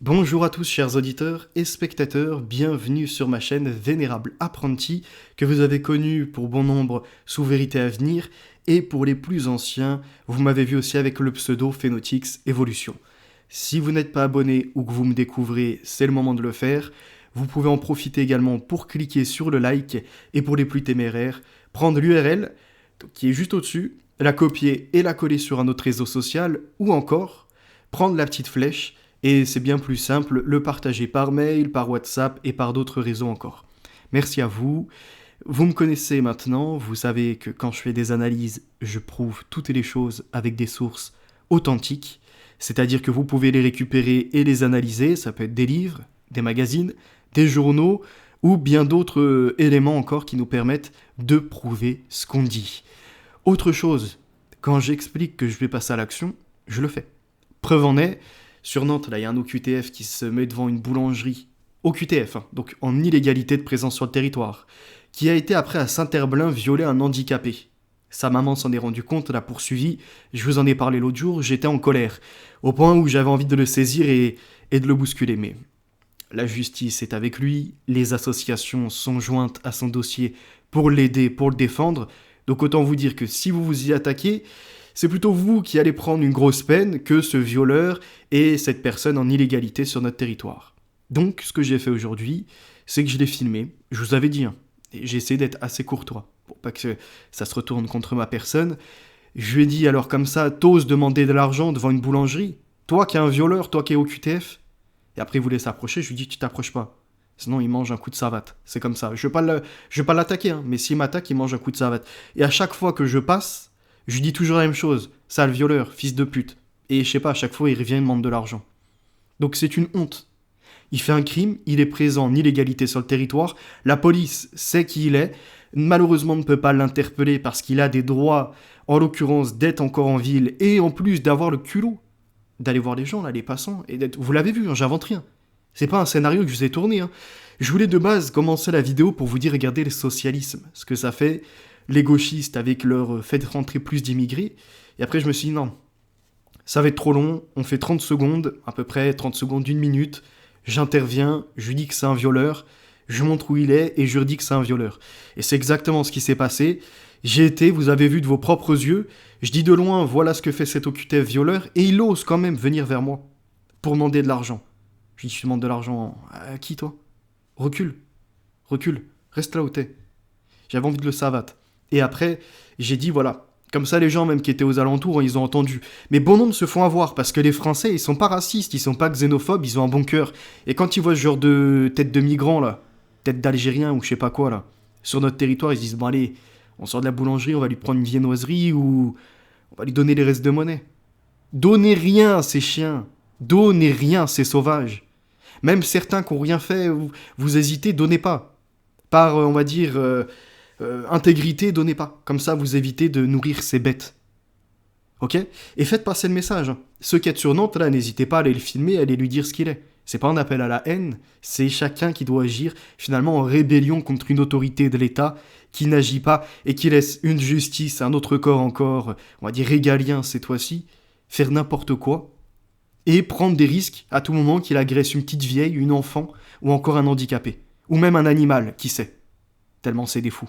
Bonjour à tous chers auditeurs et spectateurs, bienvenue sur ma chaîne Vénérable Apprenti, que vous avez connue pour bon nombre sous Vérité à venir, et pour les plus anciens, vous m'avez vu aussi avec le pseudo Phenotix Evolution. Si vous n'êtes pas abonné ou que vous me découvrez, c'est le moment de le faire. Vous pouvez en profiter également pour cliquer sur le like, et pour les plus téméraires, prendre l'URL qui est juste au-dessus, la copier et la coller sur un autre réseau social, ou encore prendre la petite flèche. Et c'est bien plus simple, le partager par mail, par WhatsApp et par d'autres réseaux encore. Merci à vous. Vous me connaissez maintenant, vous savez que quand je fais des analyses, je prouve toutes les choses avec des sources authentiques. C'est-à-dire que vous pouvez les récupérer et les analyser, ça peut être des livres, des magazines, des journaux ou bien d'autres éléments encore qui nous permettent de prouver ce qu'on dit. Autre chose, quand j'explique que je vais passer à l'action, je le fais. Preuve en est, sur Nantes, là, il y a un OQTF qui se met devant une boulangerie, OQTF, hein, donc en illégalité de présence sur le territoire, qui a été après à Saint-Herblain violer un handicapé. Sa maman s'en est rendue compte, l'a poursuivi, je vous en ai parlé l'autre jour, j'étais en colère, au point où j'avais envie de le saisir et de le bousculer, mais la justice est avec lui, les associations sont jointes à son dossier pour l'aider, pour le défendre, donc autant vous dire que si vous vous y attaquez, c'est plutôt vous qui allez prendre une grosse peine que ce violeur et cette personne en illégalité sur notre territoire. Donc, ce que j'ai fait aujourd'hui, c'est que je l'ai filmé. Je vous avais dit, hein, et j'ai essayé d'être assez courtois, pour pas que ça se retourne contre ma personne. Je lui ai dit, alors comme ça, t'oses demander de l'argent devant une boulangerie? Toi qui es un violeur, toi qui es au QTF? Et après, il voulait s'approcher, je lui ai dit, tu t'approches pas. Sinon, il mange un coup de savate. C'est comme ça. Je vais pas l'attaquer, hein, mais s'il m'attaque, il mange un coup de savate. Et à chaque fois que je passe, je lui dis toujours la même chose. Sale violeur, fils de pute. Et je sais pas, à chaque fois, il revient et demande de l'argent. Donc c'est une honte. Il fait un crime, il est présent en illégalité sur le territoire, la police sait qui il est, malheureusement ne peut pas l'interpeller parce qu'il a des droits, en l'occurrence d'être encore en ville, et en plus d'avoir le culot d'aller voir les gens, là, les passants, et d'être... Vous l'avez vu, hein, j'invente rien. C'est pas un scénario que je vous ai tourné, hein. Je voulais de base commencer la vidéo pour vous dire, regardez le socialisme, ce que ça fait, les gauchistes avec leur fait rentrer plus d'immigrés, et après je me suis dit non, ça va être trop long, on fait 30 secondes, à peu près 30 secondes, d'une minute, j'interviens, je lui dis que c'est un violeur, je montre où il est et je lui dis que c'est un violeur. Et c'est exactement ce qui s'est passé. J'ai été, vous avez vu de vos propres yeux, je dis de loin, voilà ce que fait cet OQTF violeur, et il ose quand même venir vers moi pour demander de l'argent. Je lui dis, tu demandes de l'argent à qui toi? Recule, recule, reste là où t'es. J'avais envie de le savate. Et après, j'ai dit voilà, comme ça, les gens même qui étaient aux alentours, ils ont entendu. Mais bon nombre se font avoir, parce que les Français, ils sont pas racistes, ils sont pas xénophobes, ils ont un bon cœur. Et quand ils voient ce genre de tête de migrants, là, tête d'Algérien ou je sais pas quoi, là, sur notre territoire, ils se disent, bon allez, on sort de la boulangerie, on va lui prendre une viennoiserie ou on va lui donner les restes de monnaie. Donnez rien à ces chiens. Donnez rien à ces sauvages. Même certains qui n'ont rien fait, vous hésitez, donnez pas. Par, on va dire... intégrité, donnez pas. Comme ça, vous évitez de nourrir ces bêtes. Ok? Et faites passer le message. Ceux qui êtes sur Nantes, là, n'hésitez pas à aller le filmer, à aller lui dire ce qu'il est. C'est pas un appel à la haine, c'est chacun qui doit agir finalement en rébellion contre une autorité de l'État qui n'agit pas et qui laisse une justice, un autre corps encore, on va dire régalien cette fois-ci, faire n'importe quoi et prendre des risques à tout moment qu'il agresse une petite vieille, une enfant ou encore un handicapé. Ou même un animal, qui sait. Tellement c'est des fous.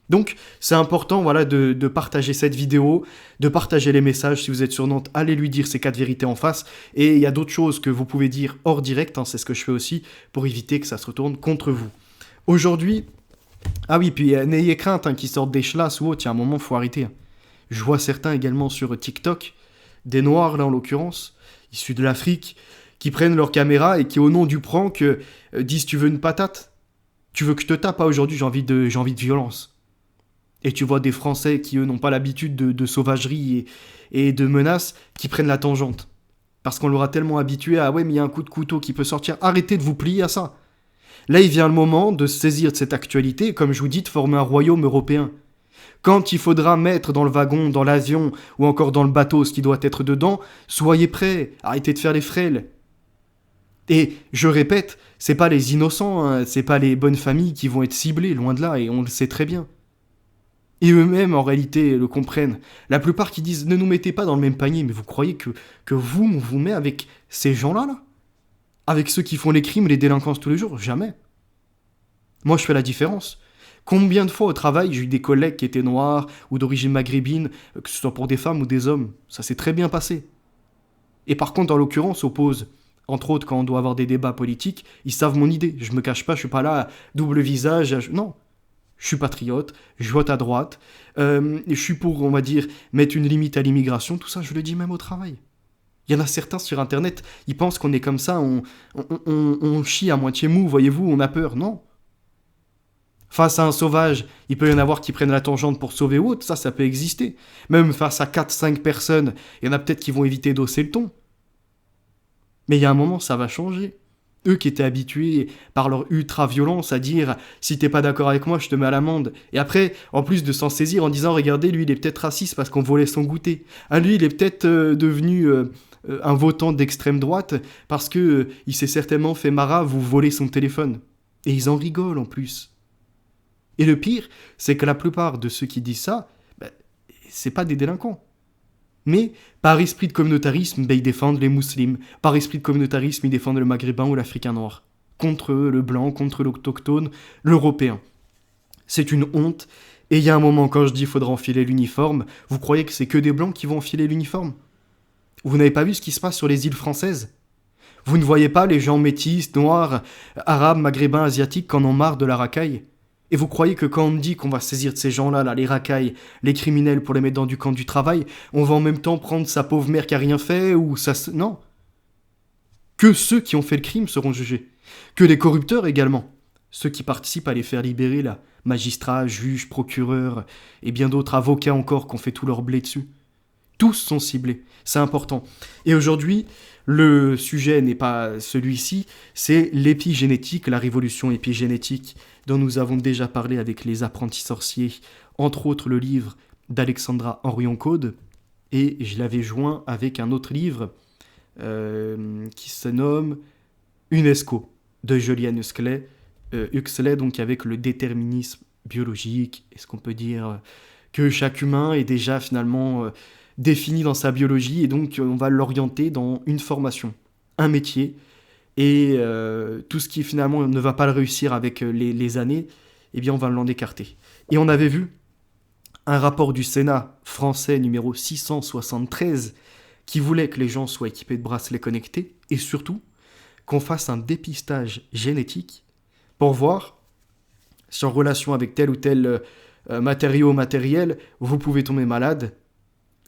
Donc, c'est important voilà, de partager cette vidéo, de partager les messages. Si vous êtes sur Nantes, allez lui dire ces 4 vérités en face. Et il y a d'autres choses que vous pouvez dire hors direct, hein, c'est ce que je fais aussi, pour éviter que ça se retourne contre vous. Aujourd'hui, ah oui, puis n'ayez crainte hein, qu'ils sortent des chlasses ou autre, il y a un moment, il faut arrêter. Hein. Je vois certains également sur TikTok, des Noirs là en l'occurrence, issus de l'Afrique, qui prennent leur caméra et qui au nom du prank disent tu veux une patate? Tu veux que je te tape? Aujourd'hui, j'ai envie de violence. Et tu vois des Français qui, eux, n'ont pas l'habitude de sauvagerie et de menaces, qui prennent la tangente. Parce qu'on leur a tellement habitué à « ouais, mais il y a un coup de couteau qui peut sortir. » Arrêtez de vous plier à ça. Là, il vient le moment de se saisir de cette actualité, et comme je vous dis, de former un royaume européen. Quand il faudra mettre dans le wagon, dans l'avion, ou encore dans le bateau ce qui doit être dedans, soyez prêts, arrêtez de faire les frêles. Et, je répète, c'est pas les innocents, hein, c'est pas les bonnes familles qui vont être ciblées, loin de là, et on le sait très bien. Et eux-mêmes, en réalité, le comprennent. La plupart qui disent « ne nous mettez pas dans le même panier », mais vous croyez que vous, on vous met avec ces gens-là, là? avec ceux qui font les crimes, les délinquances tous les jours? Jamais. Moi, je fais la différence. Combien de fois au travail, j'ai eu des collègues qui étaient noirs ou d'origine maghrébine, que ce soit pour des femmes ou des hommes. Ça s'est très bien passé. Et par contre, en l'occurrence, oppose. Entre autres, quand on doit avoir des débats politiques, ils savent mon idée. Je me cache pas, je suis pas là, double visage. Non. Je suis patriote, je vote à droite, je suis pour, on va dire, mettre une limite à l'immigration. Tout ça, je le dis même au travail. Il y en a certains sur Internet, ils pensent qu'on est comme ça, on chie à moitié mou, voyez-vous, on a peur. Non. Face à un sauvage, il peut y en avoir qui prennent la tangente pour sauver ou autre, ça peut exister. Même face à 4-5 personnes, il y en a peut-être qui vont éviter d'hausser le ton. Mais il y a un moment, ça va changer. Eux qui étaient habitués par leur ultra-violence à dire « si t'es pas d'accord avec moi, je te mets à l'amende ». Et après, en plus de s'en saisir en disant « regardez, lui, il est peut-être raciste parce qu'on volait son goûter. Ah, lui, il est peut-être devenu un votant d'extrême droite parce que il s'est certainement fait marre, vous volez son téléphone. » Et ils en rigolent en plus. Et le pire, c'est que la plupart de ceux qui disent ça, c'est pas des délinquants. Mais par esprit de communautarisme, ils défendent les musulmans. Par esprit de communautarisme, ils défendent le maghrébin ou l'africain noir. Contre le blanc, contre l'autochtone, l'européen. C'est une honte. Et il y a un moment, quand je dis qu'il faudra enfiler l'uniforme, vous croyez que c'est que des blancs qui vont enfiler l'uniforme? Vous n'avez pas vu ce qui se passe sur les îles françaises? Vous ne voyez pas les gens métis, noirs, arabes, maghrébins, asiatiques qui en ont marre de la racaille? Et vous croyez que quand on me dit qu'on va saisir de ces gens-là, les racailles, les criminels pour les mettre dans du camp du travail, on va en même temps prendre sa pauvre mère qui a rien fait ou ça... Non. Que ceux qui ont fait le crime seront jugés. Que les corrupteurs également. Ceux qui participent à les faire libérer, là. Magistrats, juges, procureurs et bien d'autres avocats encore qui ont fait tout leur blé dessus. Tous sont ciblés. C'est important. Et aujourd'hui, le sujet n'est pas celui-ci, c'est l'épigénétique, la révolution épigénétique dont nous avons déjà parlé avec les apprentis sorciers, entre autres le livre d'Alexandra Henrion-Caude, et je l'avais joint avec un autre livre qui se nomme UNESCO de Julian Huxley, donc avec le déterminisme biologique. Est-ce qu'on peut dire que chaque humain est déjà finalement défini dans sa biologie et donc on va l'orienter dans une formation, un métier, et tout ce qui finalement ne va pas le réussir avec les années, eh bien on va l'en écarter. Et on avait vu un rapport du Sénat français numéro 673 qui voulait que les gens soient équipés de bracelets connectés et surtout qu'on fasse un dépistage génétique pour voir si en relation avec tel ou tel matériau matériel, vous pouvez tomber malade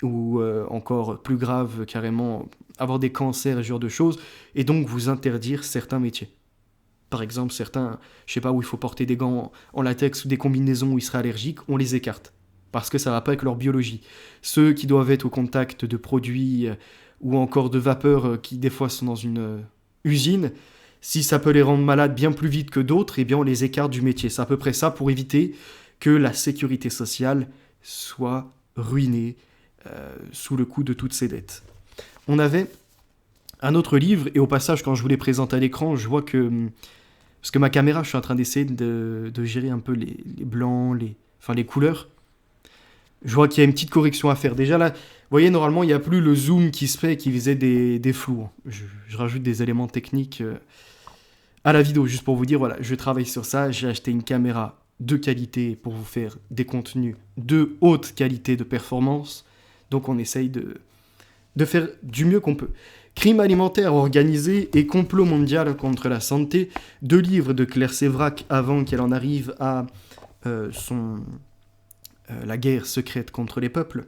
ou encore plus grave carrément, avoir des cancers et ce genre de choses, et donc vous interdire certains métiers. Par exemple, certains, je sais pas, où il faut porter des gants en latex ou des combinaisons où ils seraient allergiques, on les écarte, parce que ça va pas avec leur biologie. Ceux qui doivent être au contact de produits ou encore de vapeurs qui des fois sont dans une usine, si ça peut les rendre malades bien plus vite que d'autres, eh bien on les écarte du métier. C'est à peu près ça pour éviter que la sécurité sociale soit ruinée sous le coup de toutes ces dettes. On avait un autre livre, et au passage, quand je vous les présente à l'écran, je vois que... Parce que ma caméra, je suis en train d'essayer de gérer un peu les blancs, les couleurs. Je vois qu'il y a une petite correction à faire. Déjà là, vous voyez, normalement, il n'y a plus le zoom qui se fait et qui faisait des flous. Je rajoute des éléments techniques à la vidéo, juste pour vous dire, voilà, je travaille sur ça, j'ai acheté une caméra de qualité pour vous faire des contenus de haute qualité de performance. Donc on essaye de faire du mieux qu'on peut. Crime alimentaire organisé et complot mondial contre la santé, 2 livres de Claire Sévrac avant qu'elle en arrive à la guerre secrète contre les peuples.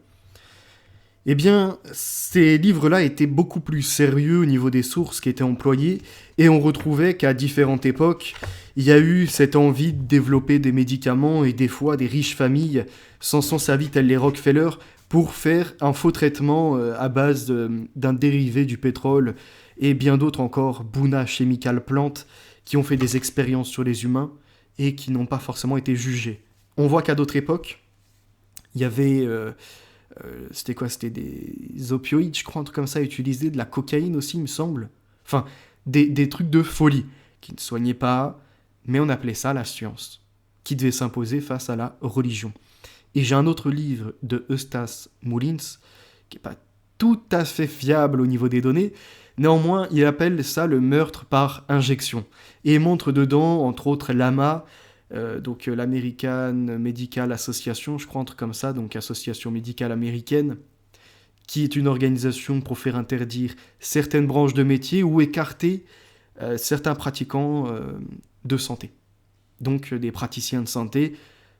Eh bien, ces livres-là étaient beaucoup plus sérieux au niveau des sources qui étaient employées, et on retrouvait qu'à différentes époques, il y a eu cette envie de développer des médicaments, et des fois des riches familles s'en sont servis tels les Rockefeller pour faire un faux traitement à base d'un dérivé du pétrole, et bien d'autres encore, Buna Chemical Plant, qui ont fait des expériences sur les humains, et qui n'ont pas forcément été jugés. On voit qu'à d'autres époques, il y avait... c'était quoi? C'était des opioïdes, je crois, un truc comme ça, utilisés, de la cocaïne aussi, il me semble. Enfin, des trucs de folie, qui ne soignaient pas, mais on appelait ça la science, qui devait s'imposer face à la religion. Et j'ai un autre livre de Eustace Moulins, qui n'est pas tout à fait fiable au niveau des données, Néanmoins, il appelle ça le meurtre par injection. Et montre dedans, entre autres, l'AMA, donc l'American Medical Association, je crois, un truc comme ça, donc Association médicale américaine, qui est une organisation pour faire interdire certaines branches de métier ou écarter certains pratiquants de santé. Donc des praticiens de santé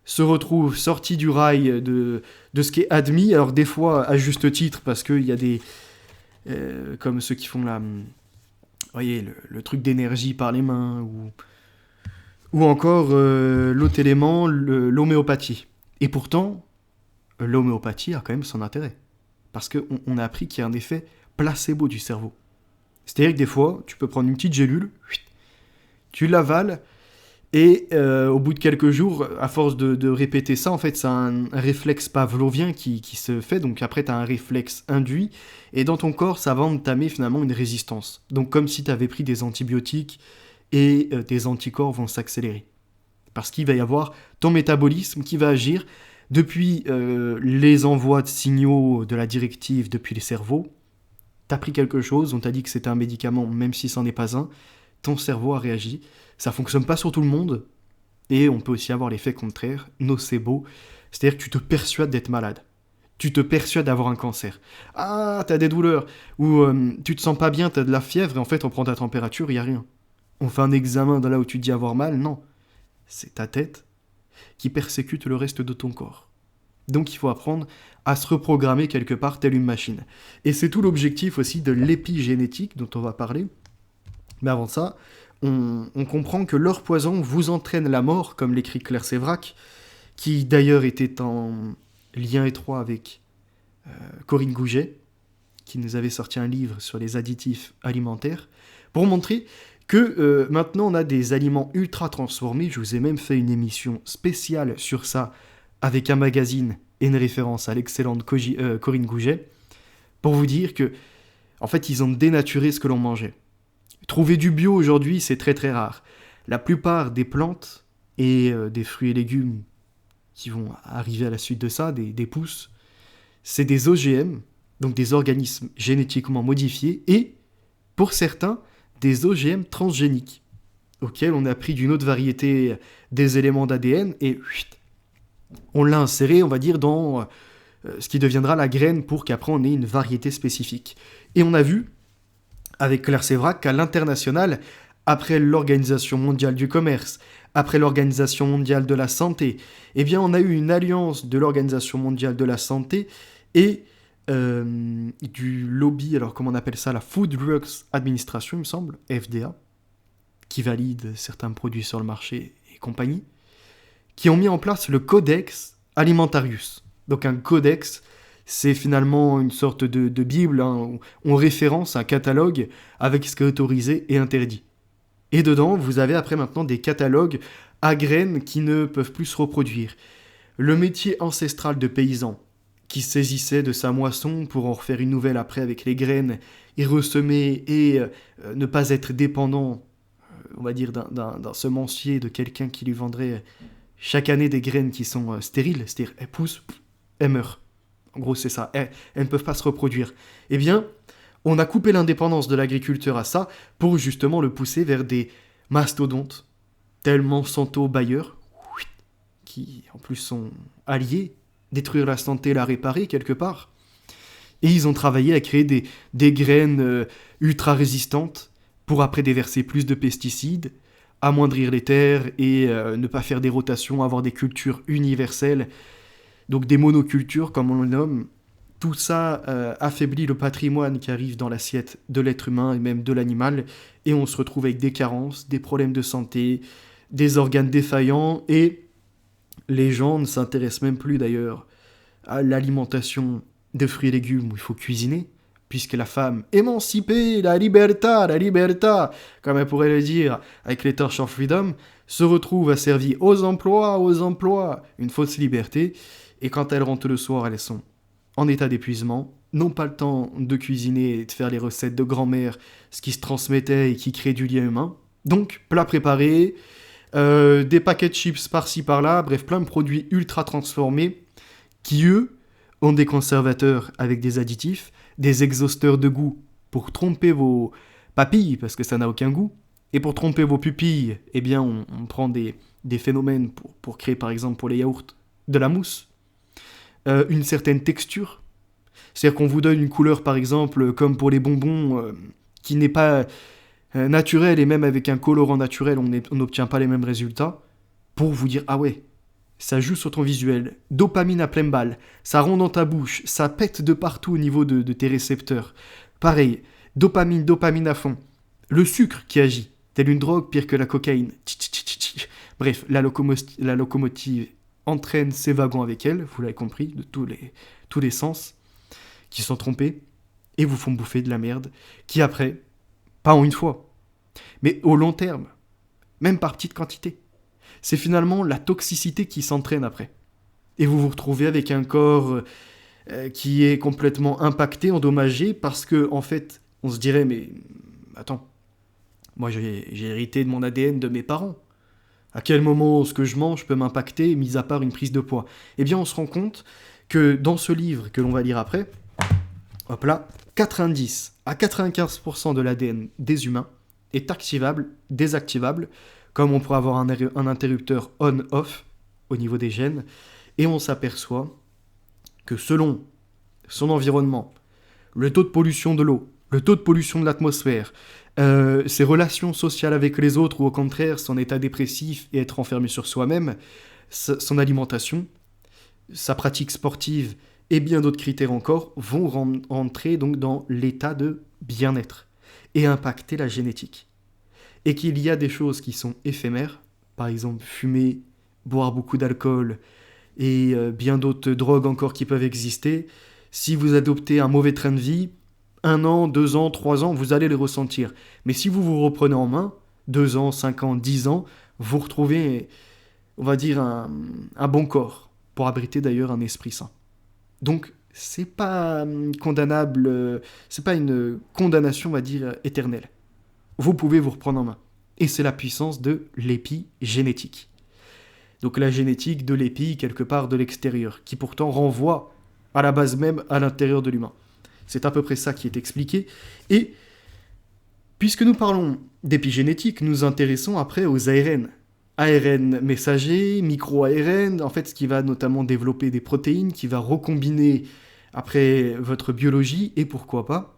se retrouvent sortis du rail de ce qui est admis, alors des fois à juste titre, parce qu'il y a des... comme ceux qui font voyez, le truc d'énergie par les mains, ou encore l'autre élément, l'homéopathie. Et pourtant, l'homéopathie a quand même son intérêt. Parce qu'on a appris qu'il y a un effet placebo du cerveau. C'est-à-dire que des fois, tu peux prendre une petite gélule, tu l'avales, et au bout de quelques jours, à force de répéter ça, en fait, c'est un réflexe pavlovien qui se fait. Donc après, tu as un réflexe induit. Et dans ton corps, ça va entamer finalement une résistance. Donc comme si tu avais pris des antibiotiques et tes anticorps vont s'accélérer. Parce qu'il va y avoir ton métabolisme qui va agir depuis les envois de signaux de la directive depuis les cerveaux. Tu as pris quelque chose, on t'a dit que c'était un médicament, même si c'en est pas un. Ton cerveau a réagi. Ça fonctionne pas sur tout le monde. Et on peut aussi avoir l'effet contraire, nocebo. C'est-à-dire que tu te persuades d'être malade. Tu te persuades d'avoir un cancer. Ah, t'as des douleurs. Ou tu te sens pas bien, t'as de la fièvre, et en fait on prend ta température, il y a rien. On fait un examen de là où tu te dis avoir mal, non. C'est ta tête qui persécute le reste de ton corps. Donc il faut apprendre à se reprogrammer quelque part telle une machine. Et c'est tout l'objectif aussi de l'épigénétique dont on va parler. Mais avant ça, on comprend que leur poison vous entraîne la mort, comme l'écrit Claire Sévrac, qui d'ailleurs était en lien étroit avec Corinne Gouget, qui nous avait sorti un livre sur les additifs alimentaires, pour montrer que maintenant on a des aliments ultra transformés. Je vous ai même fait une émission spéciale sur ça, avec un magazine et une référence à l'excellente Corinne Gouget, pour vous dire que, en fait, ils ont dénaturé ce que l'on mangeait. Trouver du bio aujourd'hui, c'est très très rare. La plupart des plantes et des fruits et légumes qui vont arriver à la suite de ça, des pousses, c'est des OGM, donc des organismes génétiquement modifiés, et, pour certains, des OGM transgéniques, auxquels on a pris d'une autre variété des éléments d'ADN, et on l'a inséré, on va dire, dans ce qui deviendra la graine pour qu'après on ait une variété spécifique. Et on a vu, avec Claire Sévrac, qu'à l'international, après l'Organisation mondiale du commerce, après l'Organisation mondiale de la santé, eh bien on a eu une alliance de l'Organisation mondiale de la santé et du lobby, alors comment on appelle ça, la Food Drugs Administration, il me semble, FDA, qui valide certains produits sur le marché et compagnie, qui ont mis en place le Codex Alimentarius. Donc un codex, c'est finalement une sorte de Bible, hein, où on référence un catalogue avec ce qui est autorisé et interdit. Et dedans, vous avez après maintenant des catalogues à graines qui ne peuvent plus se reproduire. Le métier ancestral de paysan, qui saisissait de sa moisson pour en refaire une nouvelle après avec les graines, et ressemer et ne pas être dépendant, on va dire, d'un semencier, de quelqu'un qui lui vendrait chaque année des graines qui sont stériles, c'est-à-dire elles poussent, elles meurent. En gros, c'est ça, elles ne peuvent pas se reproduire. Eh bien, on a coupé l'indépendance de l'agriculteur à ça pour justement le pousser vers des mastodontes, tels Monsanto, Bayer, qui en plus sont alliés, détruire la santé, la réparer quelque part. Et ils ont travaillé à créer des graines ultra résistantes pour après déverser plus de pesticides, amoindrir les terres et ne pas faire des rotations, avoir des cultures universelles, donc des monocultures comme on le nomme. Tout ça affaiblit le patrimoine qui arrive dans l'assiette de l'être humain et même de l'animal, et on se retrouve avec des carences, des problèmes de santé, des organes défaillants, et les gens ne s'intéressent même plus d'ailleurs à l'alimentation de fruits et légumes où il faut cuisiner, puisque la femme émancipée, la libertà, comme elle pourrait le dire avec les Torch of Freedom, se retrouve asservie aux emplois, une fausse liberté, et quand elles rentrent le soir, elles sont en état d'épuisement, n'ont pas le temps de cuisiner et de faire les recettes de grand-mère, ce qui se transmettait et qui crée du lien humain. Donc, plat préparé, des paquets de chips par-ci par-là, bref, plein de produits ultra transformés qui, eux, ont des conservateurs avec des additifs, des exhausteurs de goût pour tromper vos papilles, parce que ça n'a aucun goût, et pour tromper vos pupilles, eh bien, on prend des phénomènes pour créer, par exemple, pour les yaourts, de la mousse, une certaine texture. C'est-à-dire qu'on vous donne une couleur, par exemple, comme pour les bonbons, qui n'est pas naturelle, et même avec un colorant naturel, on n'obtient pas les mêmes résultats, pour vous dire, ah ouais, ça joue sur ton visuel, dopamine à pleine balle, ça rond dans ta bouche, ça pète de partout au niveau de tes récepteurs. Pareil, dopamine à fond. Le sucre qui agit, telle une drogue pire que la cocaïne. Bref, la locomotive entraîne ses wagons avec elle, vous l'avez compris, de tous les sens, qui sont trompés, et vous font bouffer de la merde, qui après, pas en une fois, mais au long terme, même par petite quantité. C'est finalement la toxicité qui s'entraîne après. Et vous vous retrouvez avec un corps qui est complètement impacté, endommagé, parce que, en fait, on se dirait, mais attends, moi j'ai hérité de mon ADN de mes parents. À quel moment ce que je mange peut m'impacter, mis à part une prise de poids? Eh bien, on se rend compte que dans ce livre que l'on va lire après, hop là, 90 à 95% de l'ADN des humains est activable, désactivable, comme on pourrait avoir un interrupteur on-off au niveau des gènes, et on s'aperçoit que selon son environnement, le taux de pollution de l'eau, le taux de pollution de l'atmosphère, ses relations sociales avec les autres, ou au contraire son état dépressif et être enfermé sur soi-même, son alimentation, sa pratique sportive et bien d'autres critères encore vont rentrer donc dans l'état de bien-être et impacter la génétique. Et qu'il y a des choses qui sont éphémères, par exemple fumer, boire beaucoup d'alcool et bien d'autres drogues encore qui peuvent exister. Si vous adoptez un mauvais train de vie, 1 an, 2 ans, 3 ans, vous allez les ressentir. Mais si vous vous reprenez en main, 2 ans, 5 ans, 10 ans, vous retrouvez, on va dire, un bon corps, pour abriter d'ailleurs un esprit sain. Donc, c'est pas condamnable, c'est pas une condamnation, on va dire, éternelle. Vous pouvez vous reprendre en main. Et c'est la puissance de l'épigénétique. Donc la génétique de l'épi, quelque part de l'extérieur, qui pourtant renvoie à la base même à l'intérieur de l'humain. C'est à peu près ça qui est expliqué. Et puisque nous parlons d'épigénétique, nous intéressons après aux ARN. ARN messager, micro-ARN, en fait ce qui va notamment développer des protéines, qui va recombiner après votre biologie, et pourquoi pas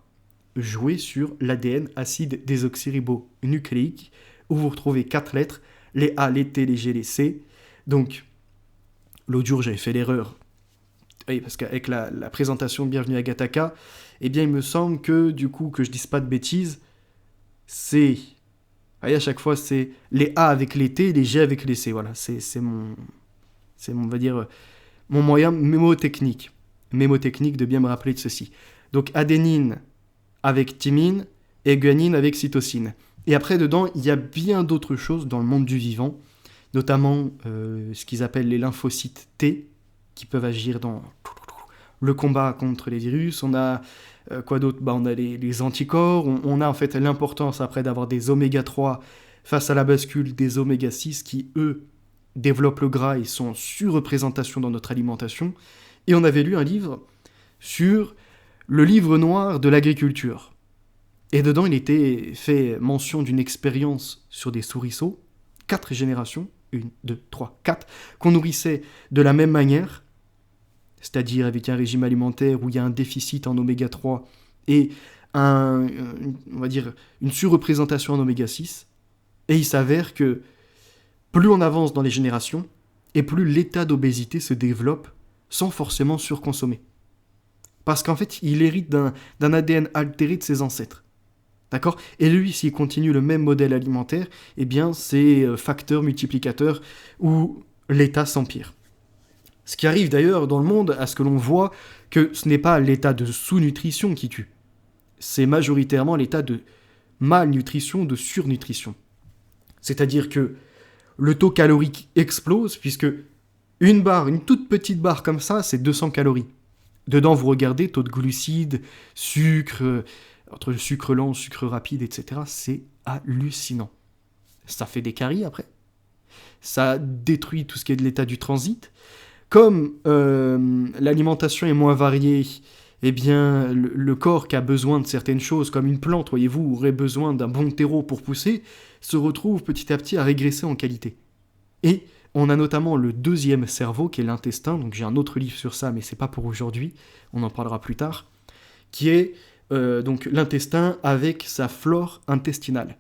jouer sur l'ADN acide désoxyribonucléique, où vous retrouvez 4 lettres, les A, les T, les G, les C. Donc, l'autre jour j'avais fait l'erreur, oui, parce qu'avec la présentation de Bienvenue à Gattaca, eh bien il me semble que, du coup, que je dise pas de bêtises, c'est... à chaque fois c'est les A avec les T, les G avec les C, voilà, c'est mon, on va dire, mon moyen mémotechnique de bien me rappeler de ceci. Donc adénine avec thymine et guanine avec cytosine. Et après, dedans, il y a bien d'autres choses dans le monde du vivant, notamment ce qu'ils appellent les lymphocytes T, qui peuvent agir dans le combat contre les virus. On a quoi d'autre? On a les anticorps. On a en fait l'importance après d'avoir des oméga 3 face à la bascule des oméga 6 qui, eux, développent le gras et sont en surreprésentation dans notre alimentation. Et on avait lu un livre sur le livre noir de l'agriculture. Et dedans, il était fait mention d'une expérience sur des souriceaux, 4 générations, 1, 2, 3, 4, qu'on nourrissait de la même manière, c'est-à-dire avec un régime alimentaire où il y a un déficit en oméga 3 et on va dire une surreprésentation en oméga 6. Et il s'avère que plus on avance dans les générations, et plus l'état d'obésité se développe sans forcément surconsommer. Parce qu'en fait, il hérite d'un ADN altéré de ses ancêtres. D'accord? Et lui, s'il continue le même modèle alimentaire, eh bien, c'est facteur multiplicateur où l'état s'empire. Ce qui arrive d'ailleurs dans le monde à ce que l'on voit que ce n'est pas l'état de sous-nutrition qui tue. C'est majoritairement l'état de malnutrition, de surnutrition. C'est-à-dire que le taux calorique explose puisque une toute petite barre comme ça, c'est 200 calories. Dedans, vous regardez taux de glucides, sucre, entre le sucre lent, sucre rapide, etc. C'est hallucinant. Ça fait des caries après. Ça détruit tout ce qui est de l'état du transit. Comme l'alimentation est moins variée, eh bien, le corps qui a besoin de certaines choses, comme une plante, voyez-vous, aurait besoin d'un bon terreau pour pousser, se retrouve petit à petit à régresser en qualité. Et on a notamment le deuxième cerveau, qui est l'intestin, donc j'ai un autre livre sur ça, mais c'est pas pour aujourd'hui, on en parlera plus tard, qui est donc l'intestin avec sa flore intestinale.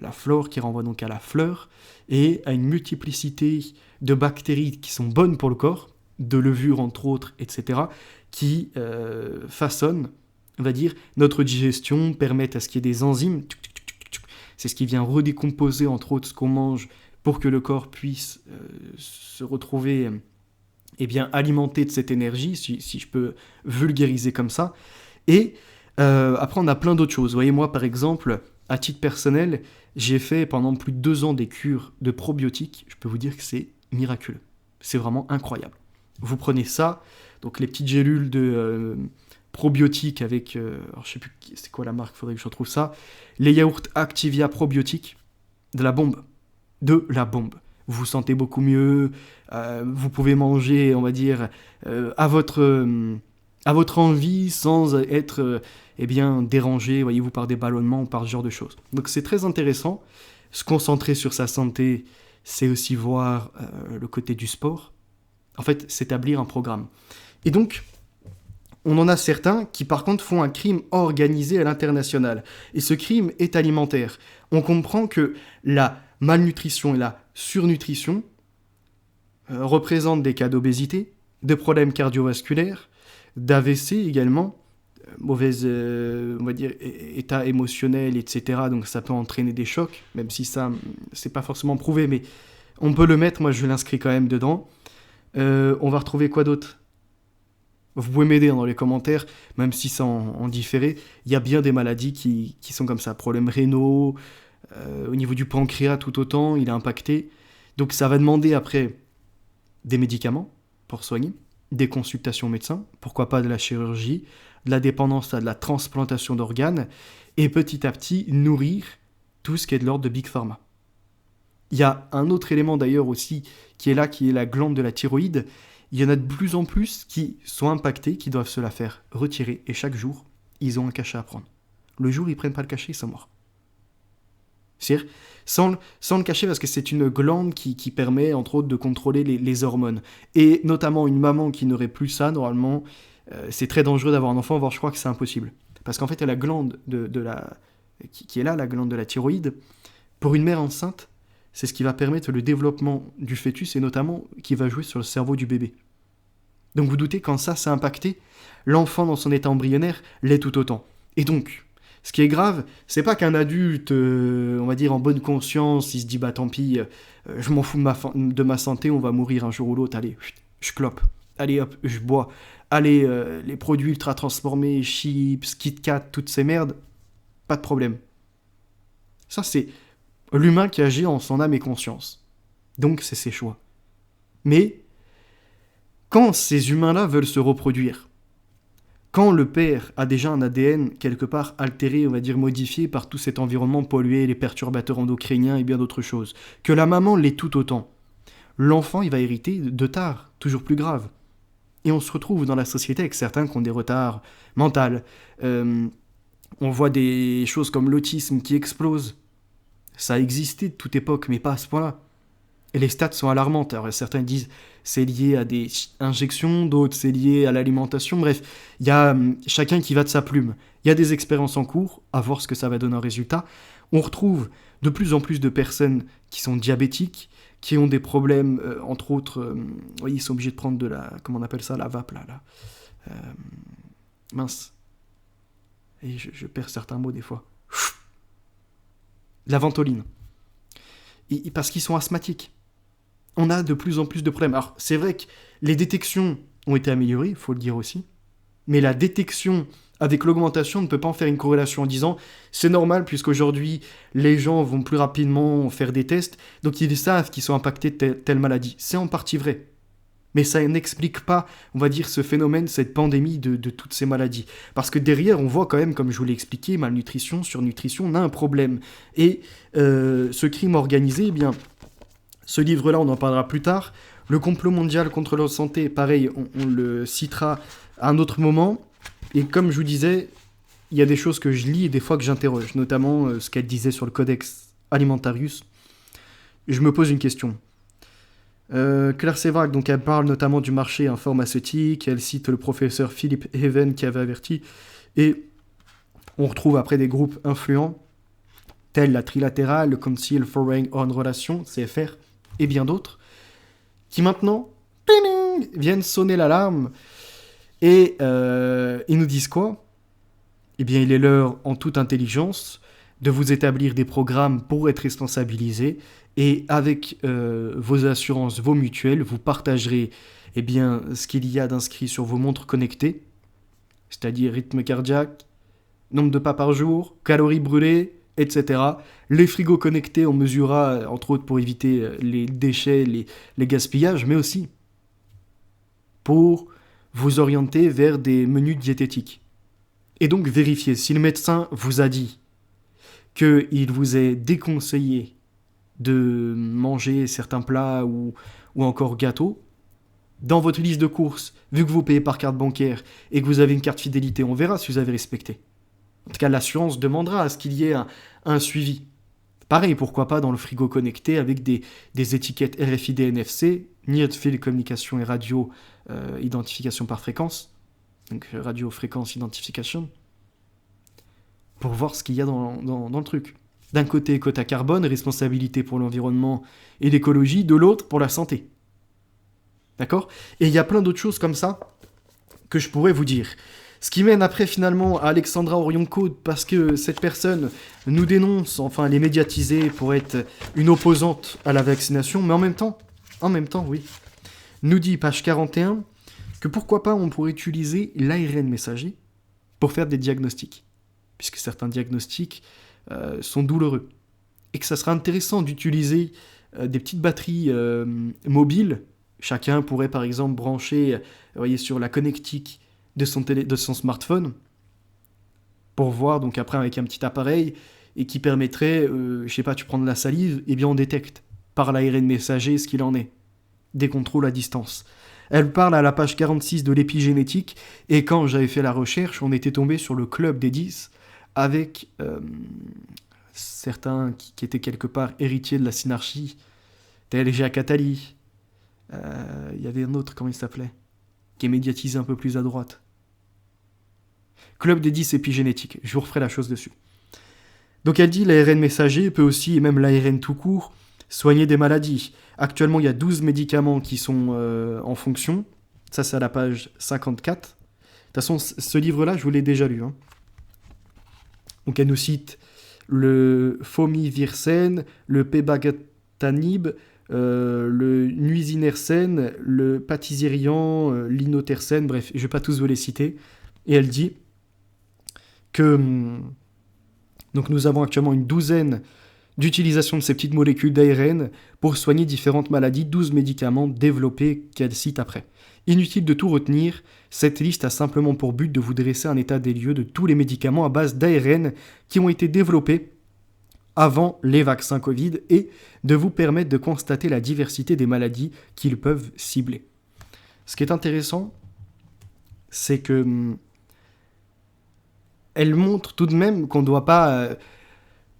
La flore qui renvoie donc à la fleur et à une multiplicité de bactéries qui sont bonnes pour le corps, de levures entre autres, etc., qui façonnent, on va dire, notre digestion, permettent à ce qu'il y ait des enzymes. C'est ce qui vient redécomposer entre autres ce qu'on mange pour que le corps puisse se retrouver alimenté de cette énergie, si je peux vulgariser comme ça. Et après, on a plein d'autres choses. Vous voyez, moi, par exemple, à titre personnel, j'ai fait pendant plus de 2 ans des cures de probiotiques. Je peux vous dire que c'est miraculeux. C'est vraiment incroyable. Vous prenez ça, donc les petites gélules de probiotiques avec... alors je sais plus c'est quoi la marque, faudrait que je retrouve ça. Les yaourts Activia probiotiques, de la bombe. De la bombe. Vous vous sentez beaucoup mieux, vous pouvez manger, on va dire, à votre envie, sans être dérangé, voyez-vous, par des ballonnements ou par ce genre de choses. Donc c'est très intéressant. Se concentrer sur sa santé, c'est aussi voir le côté du sport. En fait, s'établir un programme. Et donc, on en a certains qui, par contre, font un crime organisé à l'international. Et ce crime est alimentaire. On comprend que la malnutrition et la surnutrition représentent des cas d'obésité, de problèmes cardiovasculaires, d'AVC également, mauvais on va dire, état émotionnel, etc. Donc ça peut entraîner des chocs, même si ça, c'est pas forcément prouvé, mais on peut le mettre, moi je l'inscris quand même dedans. On va retrouver quoi d'autre ? Vous pouvez m'aider dans les commentaires, même si c'est en différé. Il y a bien des maladies qui sont comme ça. Problèmes rénaux, au niveau du pancréas tout autant, il est impacté. Donc ça va demander après des médicaments pour soigner, des consultations médecins, pourquoi pas de la chirurgie, de la dépendance à de la transplantation d'organes, et petit à petit nourrir tout ce qui est de l'ordre de Big Pharma. Il y a un autre élément d'ailleurs aussi qui est là, qui est la glande de la thyroïde. Il y en a de plus en plus qui sont impactés, qui doivent se la faire retirer, et chaque jour, ils ont un cachet à prendre. Le jour où ils ne prennent pas le cachet, ils sont morts. C'est-à-dire, sans le cachet, parce que c'est une glande qui permet, entre autres, de contrôler les hormones. Et notamment, une maman qui n'aurait plus ça, normalement, c'est très dangereux d'avoir un enfant, voire je crois que c'est impossible. Parce qu'en fait, la glande qui est là, la glande de la thyroïde, pour une mère enceinte, c'est ce qui va permettre le développement du fœtus et notamment qui va jouer sur le cerveau du bébé. Donc vous doutez, quand ça s'est impacté, l'enfant dans son état embryonnaire l'est tout autant. Et donc, ce qui est grave, c'est pas qu'un adulte, on va dire en bonne conscience, il se dit bah tant pis, je m'en fous de ma santé, on va mourir un jour ou l'autre, allez, je clope, allez hop, je bois, allez, les produits ultra transformés, chips, Kit Kat, toutes ces merdes, pas de problème. Ça c'est l'humain qui agit en son âme et conscience. Donc c'est ses choix. Mais quand ces humains-là veulent se reproduire, quand le père a déjà un ADN quelque part altéré, on va dire modifié par tout cet environnement pollué, les perturbateurs endocriniens et bien d'autres choses, que la maman l'est tout autant, l'enfant il va hériter de tard, toujours plus grave. Et on se retrouve dans la société avec certains qui ont des retards mentaux. On voit des choses comme l'autisme qui explose. Ça a existé de toute époque, mais pas à ce point-là. Et les stats sont alarmantes. Alors, certains disent c'est lié à des injections, d'autres c'est lié à l'alimentation. Bref, il y a chacun qui va de sa plume. Il y a des expériences en cours, à voir ce que ça va donner en résultat. On retrouve de plus en plus de personnes qui sont diabétiques, qui ont des problèmes, entre autres, ils sont obligés de prendre de la, comment on appelle ça, la vape, là. Mince. Et je perds certains mots des fois. La ventoline. Parce qu'ils sont asthmatiques. On a de plus en plus de problèmes. Alors, c'est vrai que les détections ont été améliorées, il faut le dire aussi, mais la détection avec l'augmentation ne peut pas en faire une corrélation en disant c'est normal puisqu'aujourd'hui les gens vont plus rapidement faire des tests, donc ils savent qu'ils sont impactés de telle maladie. C'est en partie vrai. Mais ça n'explique pas, on va dire, ce phénomène, cette pandémie de toutes ces maladies. Parce que derrière, on voit quand même, comme je vous l'ai expliqué, malnutrition, surnutrition, on a un problème. Et ce crime organisé, eh bien, ce livre-là, on en parlera plus tard. Le complot mondial contre la santé, pareil, on le citera à un autre moment. Et comme je vous disais, il y a des choses que je lis et des fois que j'interroge, notamment ce qu'elle disait sur le Codex Alimentarius. Je me pose une question. Claire Sévrac, donc elle parle notamment du marché pharmaceutique, elle cite le professeur Philip Haven qui avait averti, et on retrouve après des groupes influents, tels la Trilatérale, le Council Foreign on Relations, CFR, et bien d'autres, qui maintenant viennent sonner l'alarme, et ils nous disent quoi ? Eh bien, il est l'heure, en toute intelligence, de vous établir des programmes pour être responsabilisés, et avec vos assurances, vos mutuelles, vous partagerez eh bien, ce qu'il y a d'inscrit sur vos montres connectées, c'est-à-dire rythme cardiaque, nombre de pas par jour, calories brûlées, etc. Les frigos connectés, on mesurera, entre autres, pour éviter les déchets, les gaspillages, mais aussi pour vous orienter vers des menus diététiques. Et donc vérifiez, si le médecin vous a dit qu'il vous est déconseillé de manger certains plats ou encore gâteaux, dans votre liste de courses, vu que vous payez par carte bancaire et que vous avez une carte fidélité, on verra si vous avez respecté. En tout cas, l'assurance demandera à ce qu'il y ait un suivi. Pareil, pourquoi pas dans le frigo connecté avec des étiquettes RFID NFC, Near Field Communication et radio identification par fréquence, donc radio fréquence identification, pour voir ce qu'il y a dans le truc. D'un côté, quota carbone, responsabilité pour l'environnement et l'écologie, de l'autre, pour la santé. D'accord ? Et il y a plein d'autres choses comme ça que je pourrais vous dire. Ce qui mène après finalement à Alexandra Orion-Code, parce que cette personne nous dénonce, enfin elle est médiatisée pour être une opposante à la vaccination, mais en même temps, oui, nous dit, page 41, que pourquoi pas on pourrait utiliser l'ARN messager pour faire des diagnostics, puisque certains diagnostics sont douloureux, et que ça sera intéressant d'utiliser des petites batteries mobiles. Chacun pourrait par exemple brancher, sur la connectique de son smartphone, pour voir, donc après avec un petit appareil, et qui permettrait, tu prends de la salive, et bien on détecte par l'ARN messager ce qu'il en est, des contrôles à distance. Elle parle à la page 46 de l'épigénétique, et quand j'avais fait la recherche, on était tombé sur le club des 10, avec certains qui étaient quelque part héritiers de la synarchie, tel Jacques Attali. Il y avait un autre, comment il s'appelait, qui est médiatisé un peu plus à droite. Club des 10 épigénétiques, je vous referai la chose dessus. Donc elle dit l'ARN messager peut aussi, et même l'ARN tout court, soigner des maladies. Actuellement, il y a 12 médicaments qui sont en fonction. Ça, c'est à la page 54. De toute façon, ce livre-là, je vous l'ai déjà lu. Donc elle nous cite le Fomivirsen, le Pebacetanib, le Nuisinersen, le Patisiran, l'Inotersen, bref, je ne vais pas tous vous les citer. Et elle dit que donc nous avons actuellement une douzaine d'utilisations de ces petites molécules d'ARN pour soigner différentes maladies, 12 médicaments développés qu'elle cite après. Inutile de tout retenir, cette liste a simplement pour but de vous dresser un état des lieux de tous les médicaments à base d'ARN qui ont été développés avant les vaccins Covid et de vous permettre de constater la diversité des maladies qu'ils peuvent cibler. Ce qui est intéressant, c'est que elle montre tout de même qu'on ne doit pas,